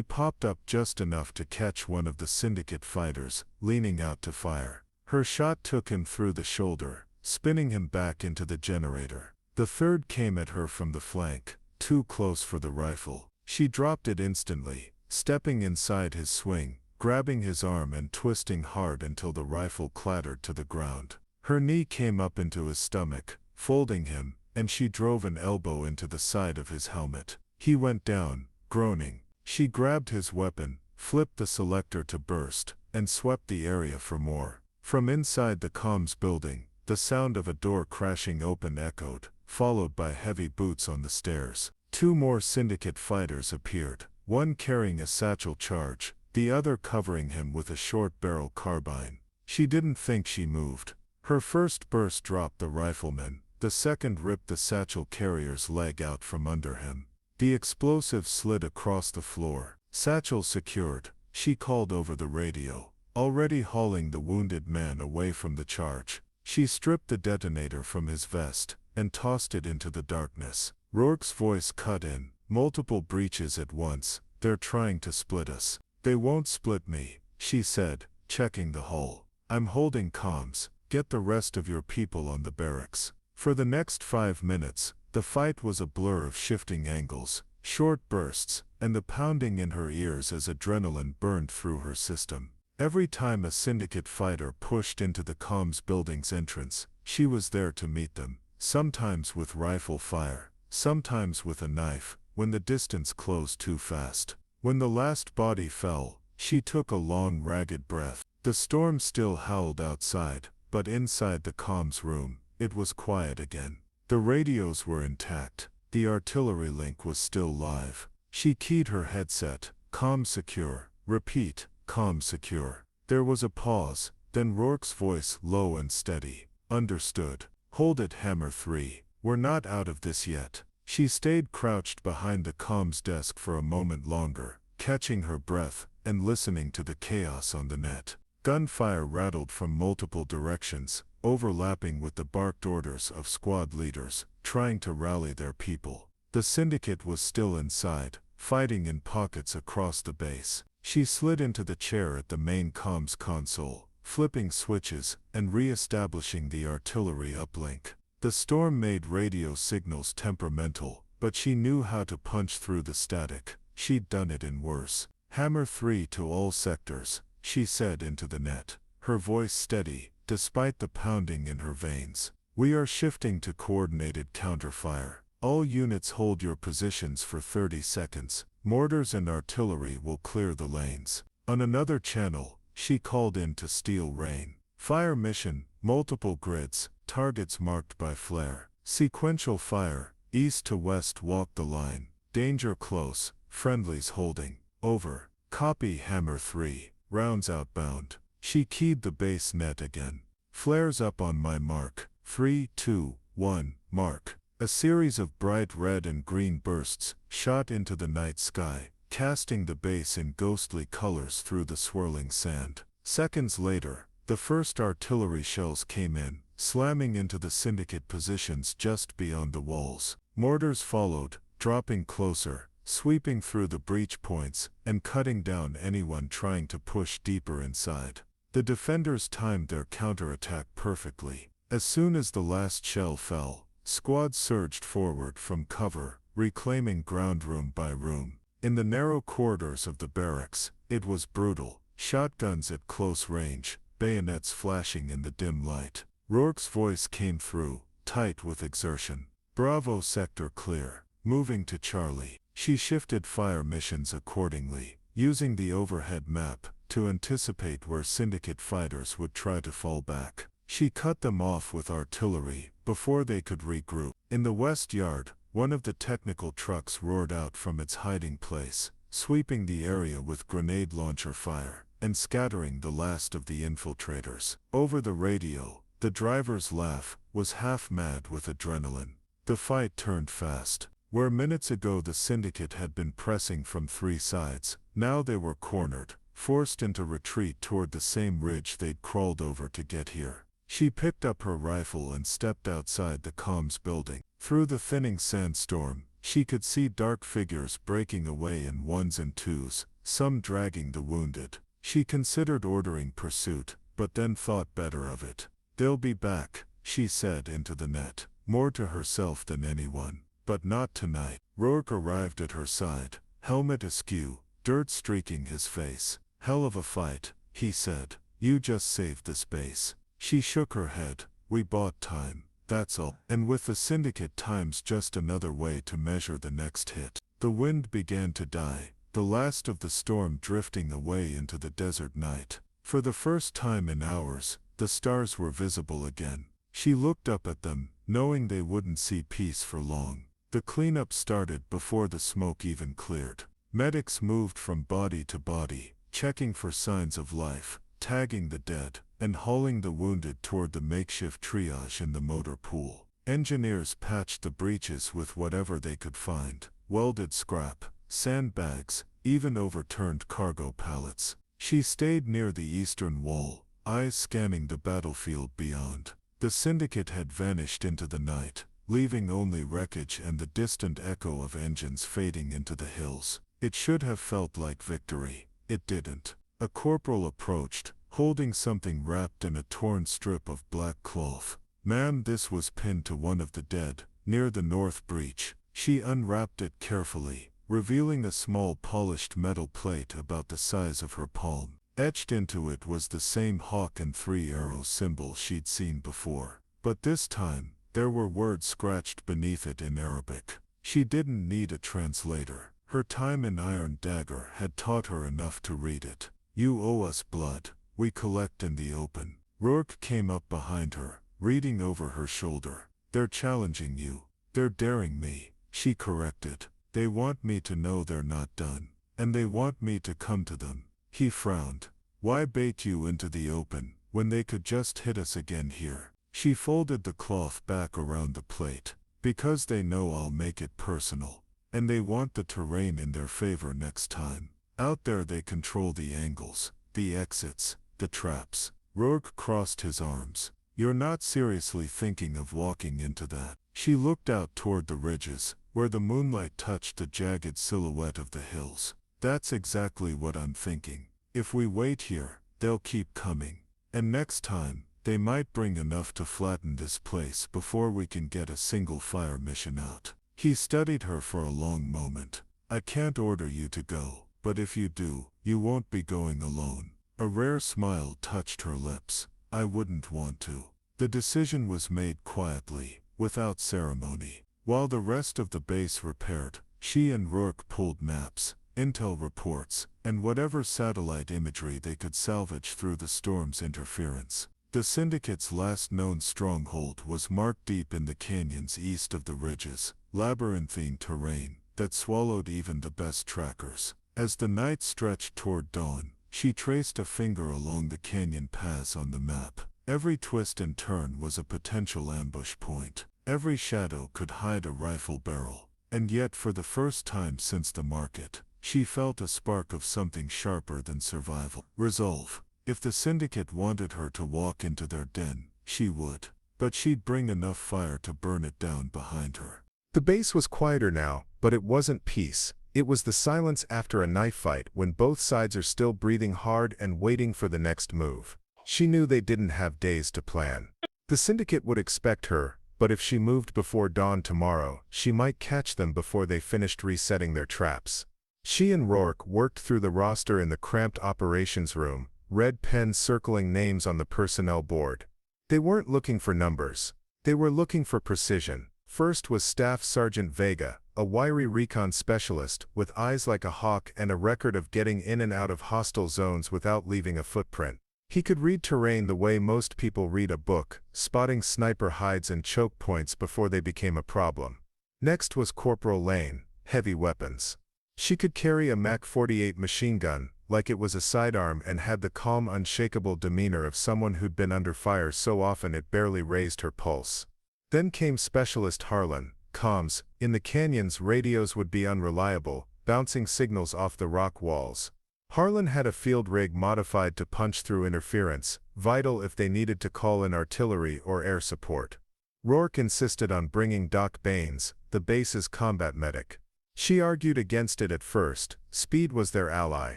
popped up just enough to catch one of the syndicate fighters, leaning out to fire. Her shot took him through the shoulder, spinning him back into the generator. The third came at her from the flank, too close for the rifle. She dropped it instantly, stepping inside his swing, grabbing his arm and twisting hard until the rifle clattered to the ground. Her knee came up into his stomach, folding him, and she drove an elbow into the side of his helmet. He went down, groaning. She grabbed his weapon, flipped the selector to burst, and swept the area for more. From inside the comms building, the sound of a door crashing open echoed, followed by heavy boots on the stairs. 2 more syndicate fighters appeared, one carrying a satchel charge, the other covering him with a short-barrel carbine. She didn't think she moved. Her first burst dropped the rifleman, the second ripped the satchel carrier's leg out from under him. The explosive slid across the floor. Satchel secured, she called over the radio, already hauling the wounded man away from the charge. She stripped the detonator from his vest, and tossed it into the darkness. Rourke's voice cut in. Multiple breaches at once. They're trying to split us. They won't split me, she said, checking the hull. I'm holding comms. Get the rest of your people on the barracks. For the next 5 minutes, the fight was a blur of shifting angles, short bursts, and the pounding in her ears as adrenaline burned through her system. Every time a syndicate fighter pushed into the comms building's entrance, she was there to meet them, sometimes with rifle fire, sometimes with a knife, when the distance closed too fast. When the last body fell, she took a long, ragged breath. The storm still howled outside, but inside the comms room, it was quiet again. The radios were intact. The artillery link was still live. She keyed her headset. "Comm secure. Repeat, comm secure." There was a pause, then Rourke's voice, low and steady. "Understood. Hold it, Hammer 3. We're not out of this yet." She stayed crouched behind the comms desk for a moment longer, catching her breath and listening to the chaos on the net. Gunfire rattled from multiple directions, overlapping with the barked orders of squad leaders, trying to rally their people. The syndicate was still inside, fighting in pockets across the base. She slid into the chair at the main comms console, flipping switches and re-establishing the artillery uplink. The storm made radio signals temperamental, but she knew how to punch through the static. She'd done it in worse. "Hammer 3 to all sectors," she said into the net, her voice steady, despite the pounding in her veins. "We are shifting to coordinated counterfire. All units hold your positions for 30 seconds. Mortars and artillery will clear the lanes." On another channel, she called in to Steel Rain. "Fire mission, multiple grids, targets marked by flare. Sequential fire, east to west walk the line. Danger close, friendlies holding. Over. Copy, Hammer 3. Rounds outbound." She keyed the base net again. "Flares up on my mark. 3, 2, 1, mark." A series of bright red and green bursts shot into the night sky, casting the base in ghostly colors through the swirling sand. Seconds later, the first artillery shells came in, slamming into the syndicate positions just beyond the walls. Mortars followed, dropping closer, sweeping through the breach points and cutting down anyone trying to push deeper inside. The defenders timed their counterattack perfectly. As soon as the last shell fell, squads surged forward from cover, reclaiming ground room by room. In the narrow corridors of the barracks, it was brutal. Shotguns at close range, bayonets flashing in the dim light. Rourke's voice came through, tight with exertion. "Bravo sector clear. Moving to Charlie." She shifted fire missions accordingly, using the overhead map to anticipate where syndicate fighters would try to fall back. She cut them off with artillery before they could regroup. In the west yard, one of the technical trucks roared out from its hiding place, sweeping the area with grenade launcher fire and scattering the last of the infiltrators. Over the radio, the driver's laugh was half mad with adrenaline. The fight turned fast. Where minutes ago the syndicate had been pressing from 3 sides, now they were cornered, forced into retreat toward the same ridge they'd crawled over to get here. She picked up her rifle and stepped outside the comms building. Through the thinning sandstorm, she could see dark figures breaking away in 1s and 2s, some dragging the wounded. She considered ordering pursuit, but then thought better of it. "They'll be back," she said into the net, more to herself than anyone. But not tonight. Rourke arrived at her side, helmet askew, dirt streaking his face. "Hell of a fight," he said. "You just saved the space." She shook her head. "We bought time, that's all." And with the syndicate, time's just another way to measure the next hit. The wind began to die, the last of the storm drifting away into the desert night. For the first time in hours, the stars were visible again. She looked up at them, knowing they wouldn't see peace for long. The cleanup started before the smoke even cleared. Medics moved from body to body, checking for signs of life, tagging the dead, and hauling the wounded toward the makeshift triage in the motor pool. Engineers patched the breaches with whatever they could find: welded scrap, sandbags, even overturned cargo pallets. She stayed near the eastern wall, eyes scanning the battlefield beyond. The syndicate had vanished into the night, leaving only wreckage and the distant echo of engines fading into the hills. It should have felt like victory. It didn't. A corporal approached, holding something wrapped in a torn strip of black cloth. "Ma'am, this was pinned to one of the dead, near the north breach." She unwrapped it carefully, revealing a small polished metal plate about the size of her palm. Etched into it was the same hawk and 3 arrow symbol she'd seen before. But this time, there were words scratched beneath it in Arabic. She didn't need a translator. Her time in Iron Dagger had taught her enough to read it. You owe us blood. We collect in the open. Rourke came up behind her, reading over her shoulder. They're challenging you. They're daring me, she corrected. They want me to know they're not done. And they want me to come to them. He frowned. Why bait you into the open, when they could just hit us again here? She folded the cloth back around the plate. Because they know I'll make it personal. And they want the terrain in their favor next time. Out there they control the angles, the exits, the traps. Rourke crossed his arms. You're not seriously thinking of walking into that. She looked out toward the ridges, where the moonlight touched the jagged silhouette of the hills. That's exactly what I'm thinking. If we wait here, they'll keep coming. And next time, they might bring enough to flatten this place before we can get a single fire mission out. He studied her for a long moment. I can't order you to go, but if you do, you won't be going alone. A rare smile touched her lips. I wouldn't want to. The decision was made quietly, without ceremony. While the rest of the base repaired, she and Rourke pulled maps, intel reports, and whatever satellite imagery they could salvage through the storm's interference. The Syndicate's last known stronghold was marked deep in the canyons east of the ridges, labyrinthine terrain that swallowed even the best trackers. As the night stretched toward dawn, she traced a finger along the canyon paths on the map. Every twist and turn was a potential ambush point. Every shadow could hide a rifle barrel. And yet for the first time since the market, she felt a spark of something sharper than survival. Resolve. If the Syndicate wanted her to walk into their den, she would. But she'd bring enough fire to burn it down behind her. The base was quieter now, but it wasn't peace. It was the silence after a knife fight when both sides are still breathing hard and waiting for the next move. She knew they didn't have days to plan. The Syndicate would expect her, but if she moved before dawn tomorrow, she might catch them before they finished resetting their traps. She and Rourke worked through the roster in the cramped operations room, red pens circling names on the personnel board. They weren't looking for numbers. They were looking for precision. First was Staff Sergeant Vega, a wiry recon specialist with eyes like a hawk and a record of getting in and out of hostile zones without leaving a footprint. He could read terrain the way most people read a book, spotting sniper hides and choke points before they became a problem. Next was Corporal Lane, heavy weapons. She could carry a MAC-48 machine gun, like it was a sidearm, and had the calm, unshakable demeanor of someone who'd been under fire so often it barely raised her pulse. Then came Specialist Harlan, comms. In the canyons, radios would be unreliable, bouncing signals off the rock walls. Harlan had a field rig modified to punch through interference, vital if they needed to call in artillery or air support. Rourke insisted on bringing Doc Baines, the base's combat medic. She argued against it at first. Speed was their ally,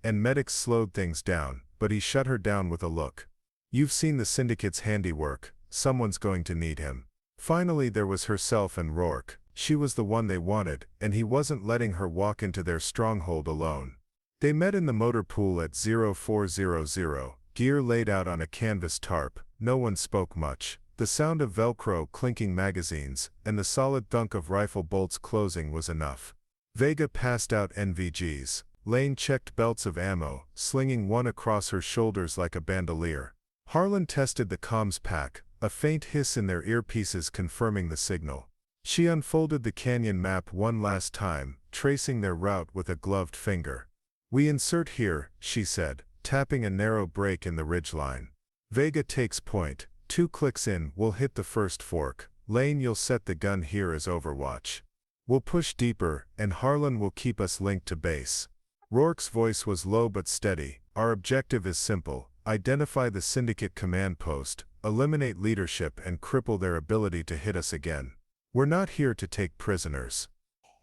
and medics slowed things down, but he shut her down with a look. You've seen the Syndicate's handiwork. Someone's going to need him. Finally there was herself and Rourke. She was the one they wanted, and he wasn't letting her walk into their stronghold alone. They met in the motor pool at 0400, gear laid out on a canvas tarp. No one spoke much. The sound of Velcro clinking magazines, and the solid thunk of rifle bolts closing was enough. Vega passed out NVGs. Lane checked belts of ammo, slinging one across her shoulders like a bandolier. Harlan tested the comms pack, a faint hiss in their earpieces confirming the signal. She unfolded the canyon map one last time, tracing their route with a gloved finger. We insert here, she said, tapping a narrow break in the ridgeline. Vega takes point. 2 clicks in, we'll hit the first fork. Lane, you'll set the gun here as overwatch. We'll push deeper, and Harlan will keep us linked to base. Rourke's voice was low but steady. Our objective is simple. Identify the Syndicate command post, eliminate leadership, and cripple their ability to hit us again. We're not here to take prisoners.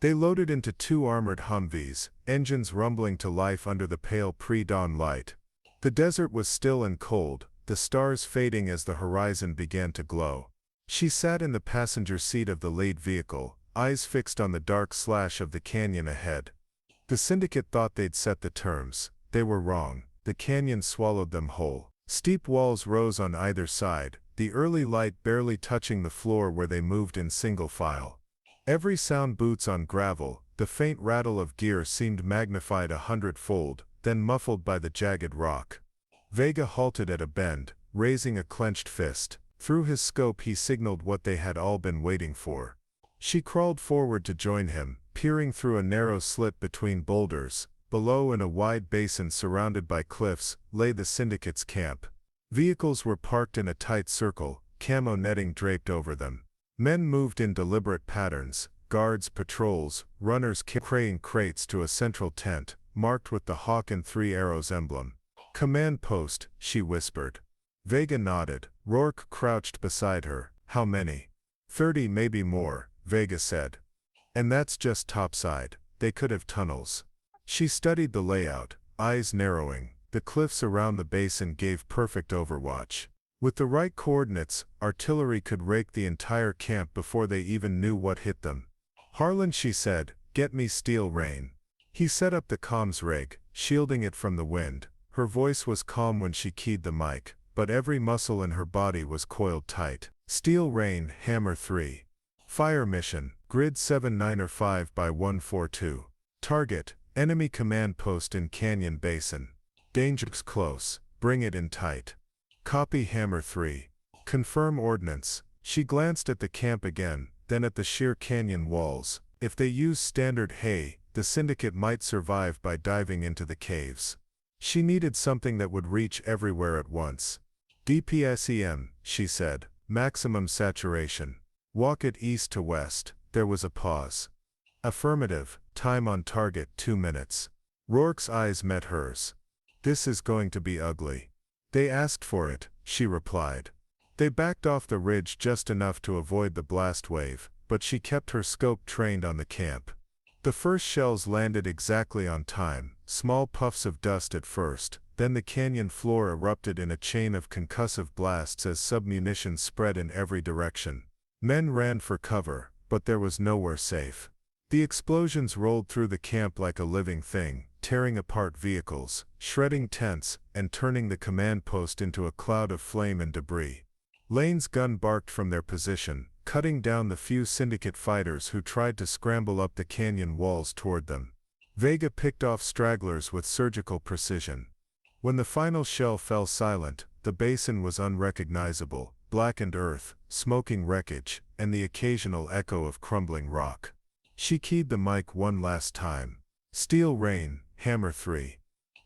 They loaded into 2 armored Humvees, engines rumbling to life under the pale pre-dawn light. The desert was still and cold, the stars fading as the horizon began to glow. She sat in the passenger seat of the late vehicle, eyes fixed on the dark slash of the canyon ahead. The Syndicate thought they'd set the terms. They were wrong. the canyon swallowed them whole. Steep walls rose on either side, the early light barely touching the floor where they moved in single file. Every sound, boots on gravel, the faint rattle of gear seemed magnified 100-fold, then muffled by the jagged rock. Vega halted at a bend, raising a clenched fist. Through his scope he signaled what they had all been waiting for. She crawled forward to join him, peering through a narrow slit between boulders. Below, in a wide basin surrounded by cliffs, lay the syndicate's camp. Vehicles were parked in a tight circle, camo netting draped over them. Men moved in deliberate patterns, guards, patrols, runners carrying crates to a central tent, marked with the hawk and 3 arrows emblem. "Command post," she whispered. Vega nodded. Rourke crouched beside her. "How many?" 30, maybe more, Vega said. "And that's just topside. They could have tunnels." She studied the layout, eyes narrowing. The cliffs around the basin gave perfect overwatch. With the right coordinates, artillery could rake the entire camp before they even knew what hit them. "Harlan," she said, "get me steel rain." He set up the comms rig, shielding it from the wind. Her voice was calm when she keyed the mic, but every muscle in her body was coiled tight. "Steel rain, hammer 3. Fire mission, grid 7905 by 142. Target, enemy command post in Canyon Basin. Danger's close, bring it in tight. Copy, hammer 3. Confirm ordnance." She glanced at the camp again, then at the sheer canyon walls. If they used standard hay, the syndicate might survive by diving into the caves. She needed something that would reach everywhere at once. "DPSEM," she said, "maximum saturation. Walk it east to west." There was a pause. "Affirmative, time on target 2 minutes." Rourke's eyes met hers. "This is going to be ugly." "They asked for it," she replied. They backed off the ridge just enough to avoid the blast wave, but she kept her scope trained on the camp. The first shells landed exactly on time, small puffs of dust at first, then the canyon floor erupted in a chain of concussive blasts as submunitions spread in every direction. Men ran for cover, but there was nowhere safe. The explosions rolled through the camp like a living thing, tearing apart vehicles, shredding tents, and turning the command post into a cloud of flame and debris. Lane's gun barked from their position, cutting down the few syndicate fighters who tried to scramble up the canyon walls toward them. Vega picked off stragglers with surgical precision. When the final shell fell silent, the basin was unrecognizable, blackened earth, smoking wreckage, and the occasional echo of crumbling rock. She keyed the mic one last time. "Steel rain, hammer 3.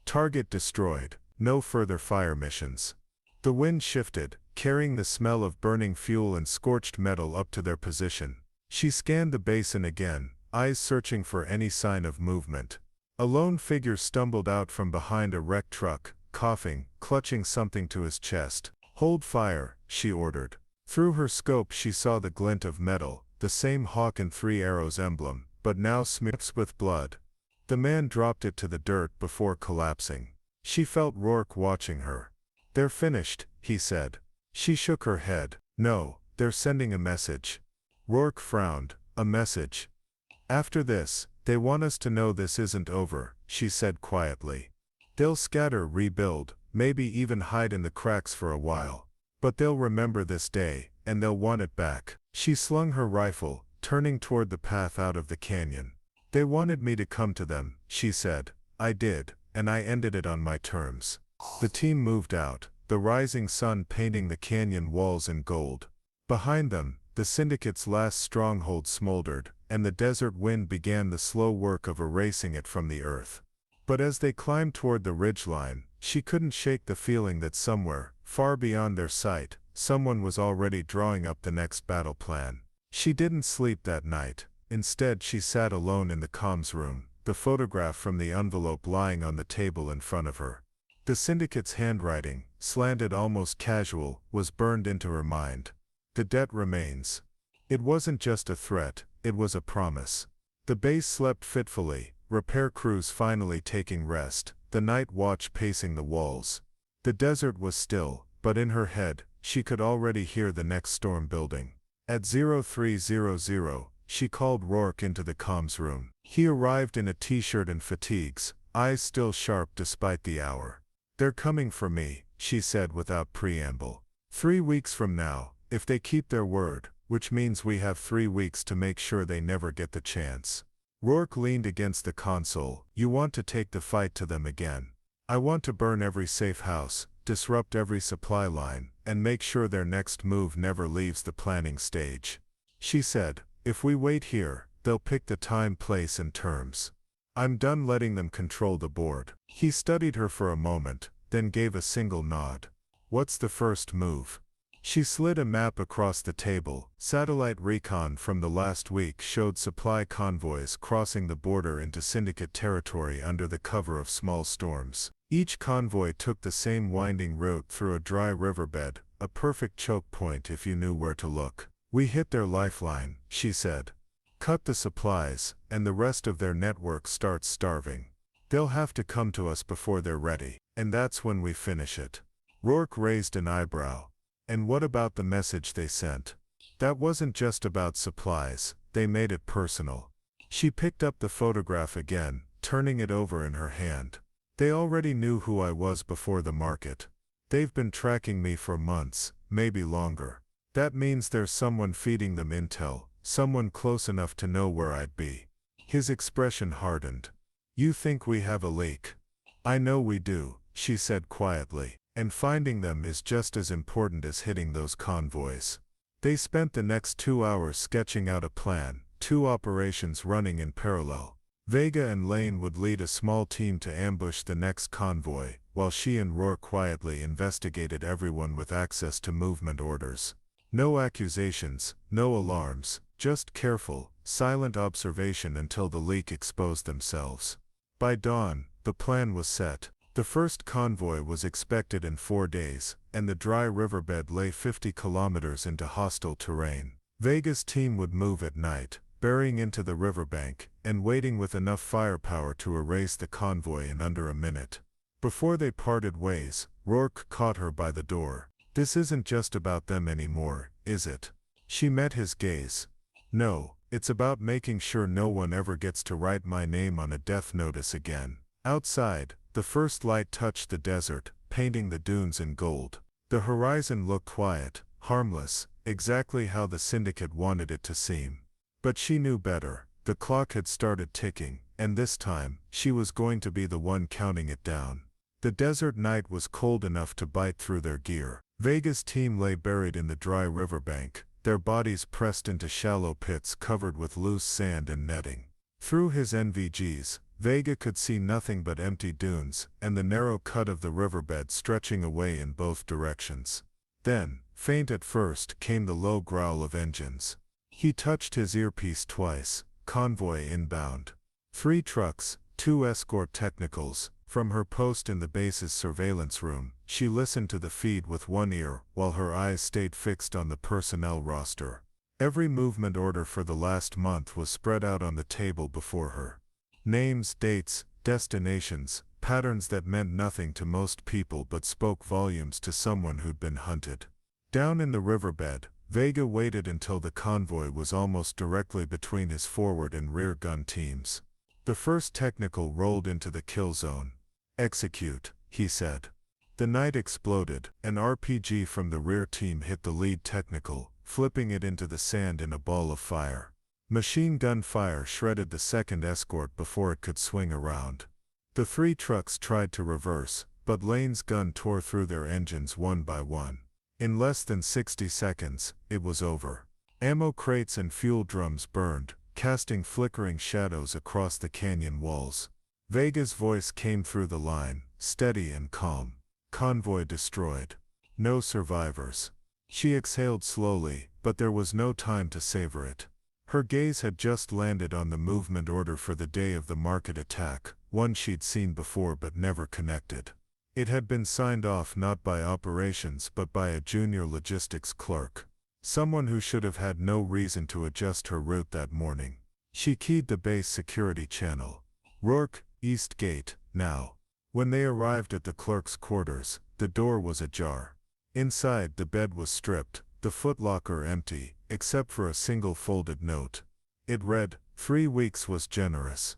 Target destroyed, no further fire missions." The wind shifted, carrying the smell of burning fuel and scorched metal up to their position. She scanned the basin again, eyes searching for any sign of movement. A lone figure stumbled out from behind a wrecked truck, coughing, clutching something to his chest. "Hold fire," she ordered. Through her scope she saw the glint of metal, the same hawk and 3 arrows emblem, but now smeared with blood. The man dropped it to the dirt before collapsing. She felt Rourke watching her. "They're finished," he said. She shook her head. "No, they're sending a message." Rourke frowned. "A message? After this, they want us to know this isn't over," she said quietly. "They'll scatter, rebuild, maybe even hide in the cracks for a while. But they'll remember this day, and they'll want it back." She slung her rifle, turning toward the path out of the canyon. "They wanted me to come to them," she said. "I did, and I ended it on my terms." The team moved out, the rising sun painting the canyon walls in gold. Behind them, the syndicate's last stronghold smoldered, and the desert wind began the slow work of erasing it from the earth. But as they climbed toward the ridgeline, she couldn't shake the feeling that somewhere, far beyond their sight, someone was already drawing up the next battle plan. She didn't sleep that night. Instead, she sat alone in the comms room, the photograph from the envelope lying on the table in front of her. The syndicate's handwriting, slanted almost casual, was burned into her mind. "The debt remains." It wasn't just a threat, it was a promise. The base slept fitfully, repair crews finally taking rest, the night watch pacing the walls. The desert was still, but in her head, she could already hear the next storm building. At 0300, she called Rourke into the comms room. He arrived in a t-shirt and fatigues, eyes still sharp despite the hour. They're coming for me, she said without preamble. 3 weeks from now, if they keep their word, which means we have 3 weeks to make sure they never get the chance. Rourke leaned against the console. You want to take the fight to them again. I want to burn every safe house, disrupt every supply line, and make sure their next move never leaves the planning stage. She said, if we wait here, they'll pick the time, place, and terms. I'm done letting them control the board. He studied her for a moment, then gave a single nod. What's the first move? She slid a map across the table. Satellite recon from the last week showed supply convoys crossing the border into Syndicate territory under the cover of small storms. Each convoy took the same winding route through a dry riverbed, a perfect choke point if you knew where to look. We hit their lifeline, she said. Cut the supplies, and the rest of their network starts starving. They'll have to come to us before they're ready, and that's when we finish it. Rourke raised an eyebrow. And what about the message they sent? That wasn't just about supplies, they made it personal. She picked up the photograph again, turning it over in her hand. They already knew who I was before the market. They've been tracking me for months, maybe longer. That means there's someone feeding them intel, someone close enough to know where I'd be. His expression hardened. You think we have a leak? I know we do, she said quietly. And finding them is just as important as hitting those convoys. They spent the next 2 hours sketching out a plan, 2 operations running in parallel. Vega and Lane would lead a small team to ambush the next convoy, while she and Rourke quietly investigated everyone with access to movement orders. No accusations, no alarms, just careful, silent observation until the leak exposed themselves. By dawn, the plan was set. The first convoy was expected in 4 days, and the dry riverbed lay 50 kilometers into hostile terrain. Vega's team would move at night, burying into the riverbank, and waiting with enough firepower to erase the convoy in under a minute. Before they parted ways, Rourke caught her by the door. This isn't just about them anymore, is it? She met his gaze. No, it's about making sure no one ever gets to write my name on a death notice again. Outside, the first light touched the desert, painting the dunes in gold. The horizon looked quiet, harmless, exactly how the Syndicate wanted it to seem. But she knew better. The clock had started ticking, and this time, she was going to be the one counting it down. The desert night was cold enough to bite through their gear. Vega's team lay buried in the dry riverbank, their bodies pressed into shallow pits covered with loose sand and netting. Through his NVGs, Vega could see nothing but empty dunes and the narrow cut of the riverbed stretching away in both directions. Then, faint at first, came the low growl of engines. He touched his earpiece twice. Convoy inbound. 3 trucks, 2 escort technicals. From her post in the base's surveillance room, she listened to the feed with one ear while her eyes stayed fixed on the personnel roster. Every movement order for the last month was spread out on the table before her. Names, dates, destinations, patterns that meant nothing to most people but spoke volumes to someone who'd been hunted. Down in the riverbed, Vega waited until the convoy was almost directly between his forward and rear gun teams. The first technical rolled into the kill zone. Execute, he said. The night exploded. An RPG from the rear team hit the lead technical, flipping it into the sand in a ball of fire. Machine gun fire shredded the second escort before it could swing around. The 3 trucks tried to reverse, but Lane's gun tore through their engines one by one. In less than 60 seconds, it was over. Ammo crates and fuel drums burned, casting flickering shadows across the canyon walls. Vega's voice came through the line, steady and calm. Convoy destroyed. No survivors. She exhaled slowly, but there was no time to savor it. Her gaze had just landed on the movement order for the day of the market attack, one she'd seen before but never connected. It had been signed off not by operations but by a junior logistics clerk. Someone who should have had no reason to adjust her route that morning. She keyed the base security channel. Rourke, East Gate, now. When they arrived at the clerk's quarters, the door was ajar. Inside, the bed was stripped, the footlocker empty, except for a single folded note. It read, 3 weeks was generous.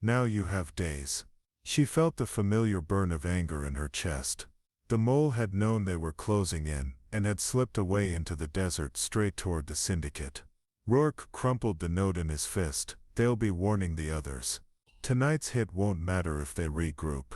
Now you have days. She felt the familiar burn of anger in her chest. The mole had known they were closing in, and had slipped away into the desert straight toward the syndicate. Rourke crumpled the note in his fist. They'll be warning the others. Tonight's hit won't matter if they regroup.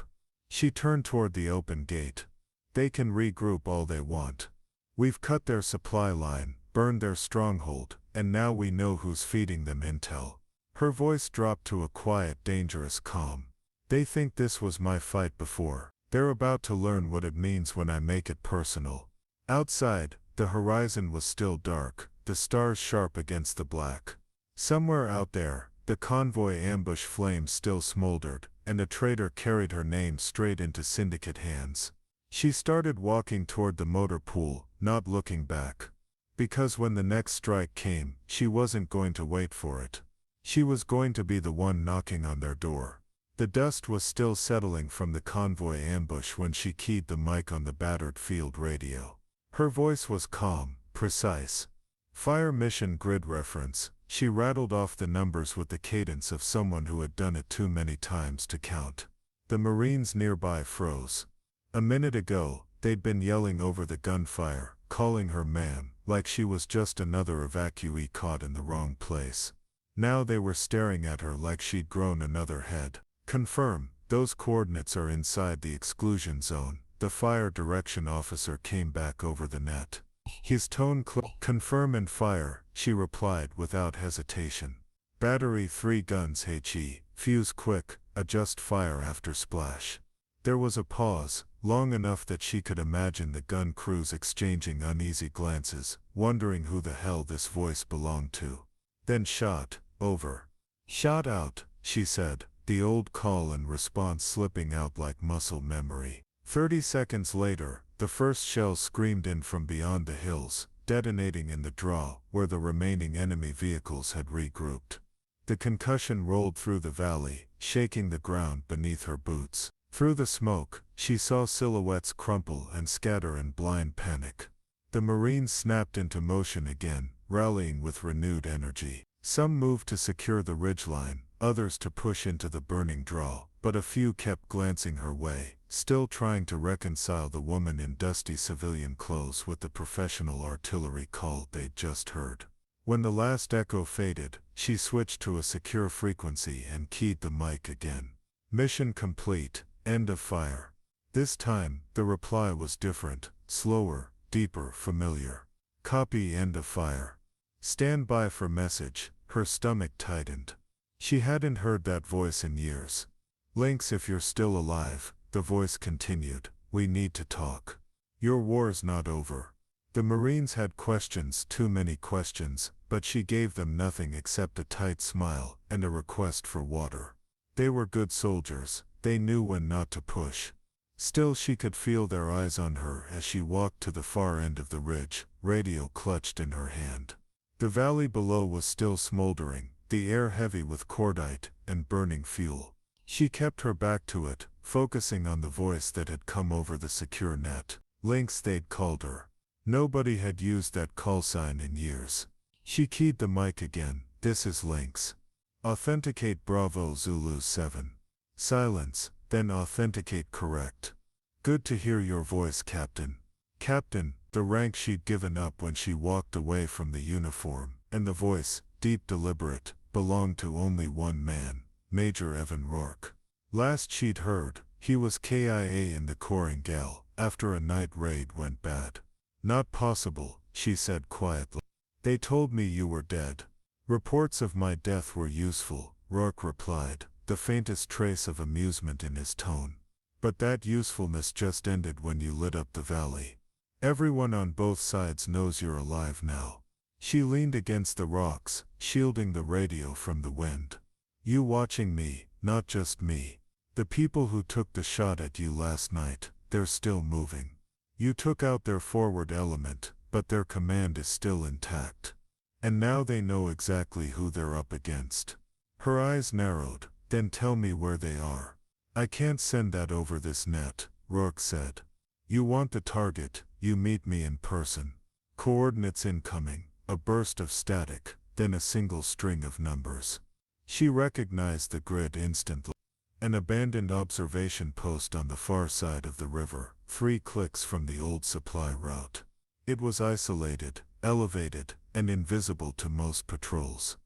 She turned toward the open gate. They can regroup all they want. We've cut their supply line, burned their stronghold, and now we know who's feeding them intel. Her voice dropped to a quiet, dangerous calm. They think this was my fight before. They're about to learn what it means when I make it personal. Outside, the horizon was still dark, the stars sharp against the black. Somewhere out there, the convoy ambush flames still smoldered, and a traitor carried her name straight into syndicate hands. She started walking toward the motor pool, not looking back. Because when the next strike came, she wasn't going to wait for it. She was going to be the one knocking on their door. The dust was still settling from the convoy ambush when she keyed the mic on the battered field radio. Her voice was calm, precise. Fire mission grid reference. She rattled off the numbers with the cadence of someone who had done it too many times to count. The Marines nearby froze. A minute ago, they'd been yelling over the gunfire, calling her ma'am, like she was just another evacuee caught in the wrong place. Now they were staring at her like she'd grown another head. Confirm, those coordinates are inside the exclusion zone. The fire direction officer came back over the net. His tone confirm and fire, she replied without hesitation. Battery 3 guns HE, fuse quick, adjust fire after splash. There was a pause, long enough that she could imagine the gun crews exchanging uneasy glances, wondering who the hell this voice belonged to. Then shot, over. Shot out, she said, the old call and response slipping out like muscle memory. 30 seconds later, the first shell screamed in from beyond the hills, detonating in the draw, where the remaining enemy vehicles had regrouped. The concussion rolled through the valley, shaking the ground beneath her boots. Through the smoke, she saw silhouettes crumple and scatter in blind panic. The Marines snapped into motion again, rallying with renewed energy. Some moved to secure the ridgeline, others to push into the burning draw, but a few kept glancing her way, still trying to reconcile the woman in dusty civilian clothes with the professional artillery call they'd just heard. When the last echo faded, she switched to a secure frequency and keyed the mic again. Mission complete, end of fire. This time, the reply was different, slower, deeper, familiar. Copy, end of fire. Stand by for message. Her stomach tightened. She hadn't heard that voice in years. Lynx, if you're still alive, the voice continued, we need to talk. Your war's not over. The Marines had questions, too many questions, but she gave them nothing except a tight smile and a request for water. They were good soldiers, they knew when not to push. Still she could feel their eyes on her as she walked to the far end of the ridge, radio clutched in her hand. The valley below was still smoldering, the air heavy with cordite and burning fuel. She kept her back to it, focusing on the voice that had come over the secure net. Lynx, they'd called her. Nobody had used that call sign in years. She keyed the mic again. This is Lynx. Authenticate Bravo Zulu 7. Silence, then authenticate correct. Good to hear your voice, Captain. Captain, the rank she'd given up when she walked away from the uniform, and the voice, deep deliberate, belonged to only one man, Major Evan Rourke. Last she'd heard, he was KIA in the Korengal, after a night raid went bad. Not possible, she said quietly. They told me you were dead. Reports of my death were useful, Rourke replied, the faintest trace of amusement in his tone. But that usefulness just ended when you lit up the valley. Everyone on both sides knows you're alive now. She leaned against the rocks, shielding the radio from the wind. You watching me, not just me. The people who took the shot at you last night, they're still moving. You took out their forward element, but their command is still intact. And now they know exactly who they're up against. Her eyes narrowed. Then tell me where they are. I can't send that over this net, Rourke said. You want the target, you meet me in person. Coordinates incoming, a burst of static, then a single string of numbers. She recognized the grid instantly. An abandoned observation post on the far side of the river, 3 clicks from the old supply route. It was isolated, elevated, and invisible to most patrols.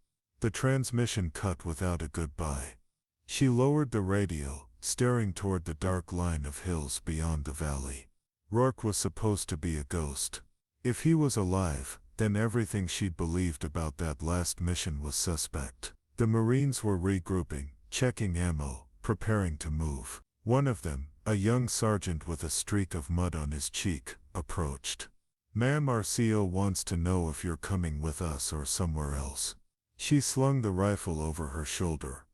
The transmission cut without a goodbye. She lowered the radio, staring toward the dark line of hills beyond the valley. Rourke was supposed to be a ghost. If he was alive, then everything she'd believed about that last mission was suspect. The Marines were regrouping, checking ammo, preparing to move. One of them, a young sergeant with a streak of mud on his cheek, approached. "Ma'am, our CO wants to know if you're coming with us or somewhere else." She slung the rifle over her shoulder.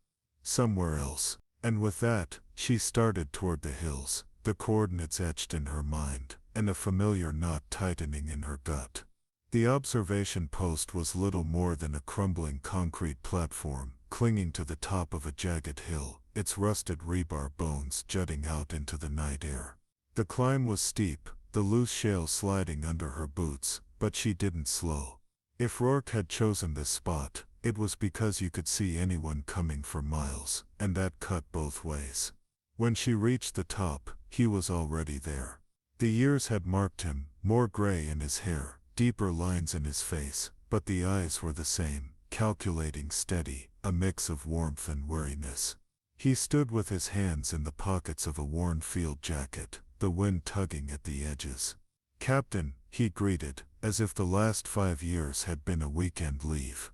Somewhere else. And with that, she started toward the hills, the coordinates etched in her mind, and a familiar knot tightening in her gut. The observation post was little more than a crumbling concrete platform, clinging to the top of a jagged hill, its rusted rebar bones jutting out into the night air. The climb was steep, the loose shale sliding under her boots, but she didn't slow. If Rourke had chosen this spot, it was because you could see anyone coming for miles, and that cut both ways. When she reached the top, he was already there. The years had marked him, more gray in his hair, deeper lines in his face, but the eyes were the same, calculating, steady, a mix of warmth and weariness. He stood with his hands in the pockets of a worn field jacket, the wind tugging at the edges. "Captain," he greeted, as if the last 5 years had been a weekend leave.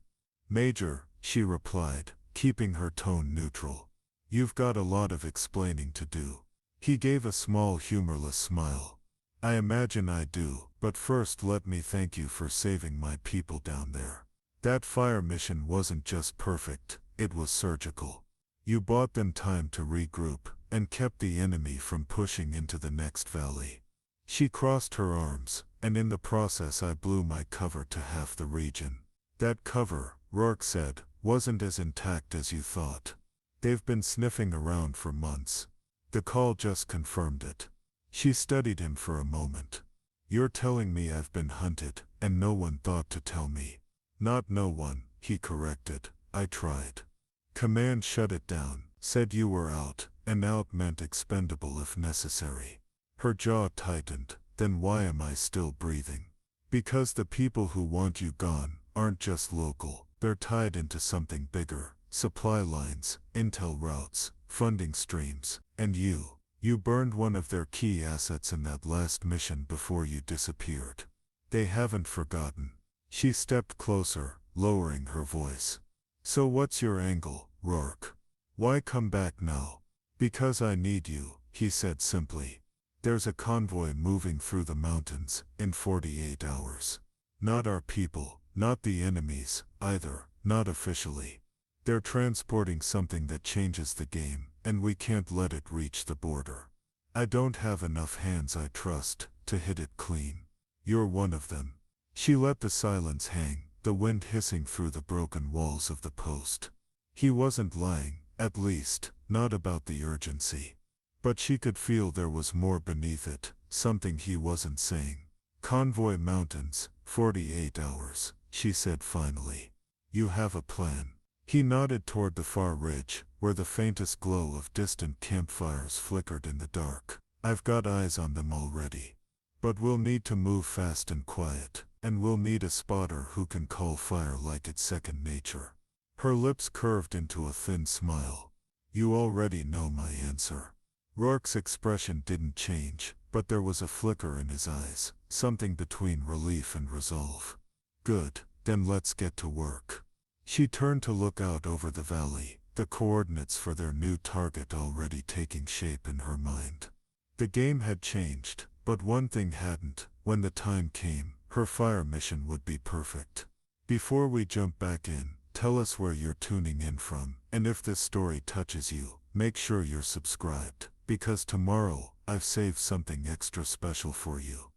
"Major," she replied, keeping her tone neutral. "You've got a lot of explaining to do." He gave a small humorless smile. "I imagine I do, but first let me thank you for saving my people down there. That fire mission wasn't just perfect, it was surgical. You bought them time to regroup, and kept the enemy from pushing into the next valley." She crossed her arms, "and in the process I blew my cover to half the region." "That cover," Rourke said, "wasn't as intact as you thought. They've been sniffing around for months." The call just confirmed it. She studied him for a moment. "You're telling me I've been hunted, and no one thought to tell me." "Not no one," he corrected. "I tried. Command shut it down, said you were out, and out meant expendable if necessary." Her jaw tightened. "Then why am I still breathing?" "Because the people who want you gone aren't just local, they're tied into something bigger. Supply lines, intel routes, funding streams, and you burned one of their key assets in that last mission before you disappeared. They haven't forgotten." She stepped closer, lowering her voice. "So what's your angle, Rourke? Why come back now?" "Because I need you," he said simply. "There's a convoy moving through the mountains in 48 hours. Not our people, not the enemies, either, not officially. They're transporting something that changes the game, and we can't let it reach the border. I don't have enough hands I trust to hit it clean. You're one of them." She let the silence hang, the wind hissing through the broken walls of the post. He wasn't lying, at least, not about the urgency. But she could feel there was more beneath it, something he wasn't saying. "Convoy mountains, 48 hours, she said finally. "You have a plan?" He nodded toward the far ridge, where the faintest glow of distant campfires flickered in the dark. "I've got eyes on them already. But we'll need to move fast and quiet, and we'll need a spotter who can call fire like it's second nature." Her lips curved into a thin smile. "You already know my answer." Rourke's expression didn't change, but there was a flicker in his eyes, something between relief and resolve. "Good, then let's get to work." She turned to look out over the valley, the coordinates for their new target already taking shape in her mind. The game had changed, but one thing hadn't. When the time came, her fire mission would be perfect. Before we jump back in, tell us where you're tuning in from, and if this story touches you, make sure you're subscribed, because tomorrow, I've saved something extra special for you.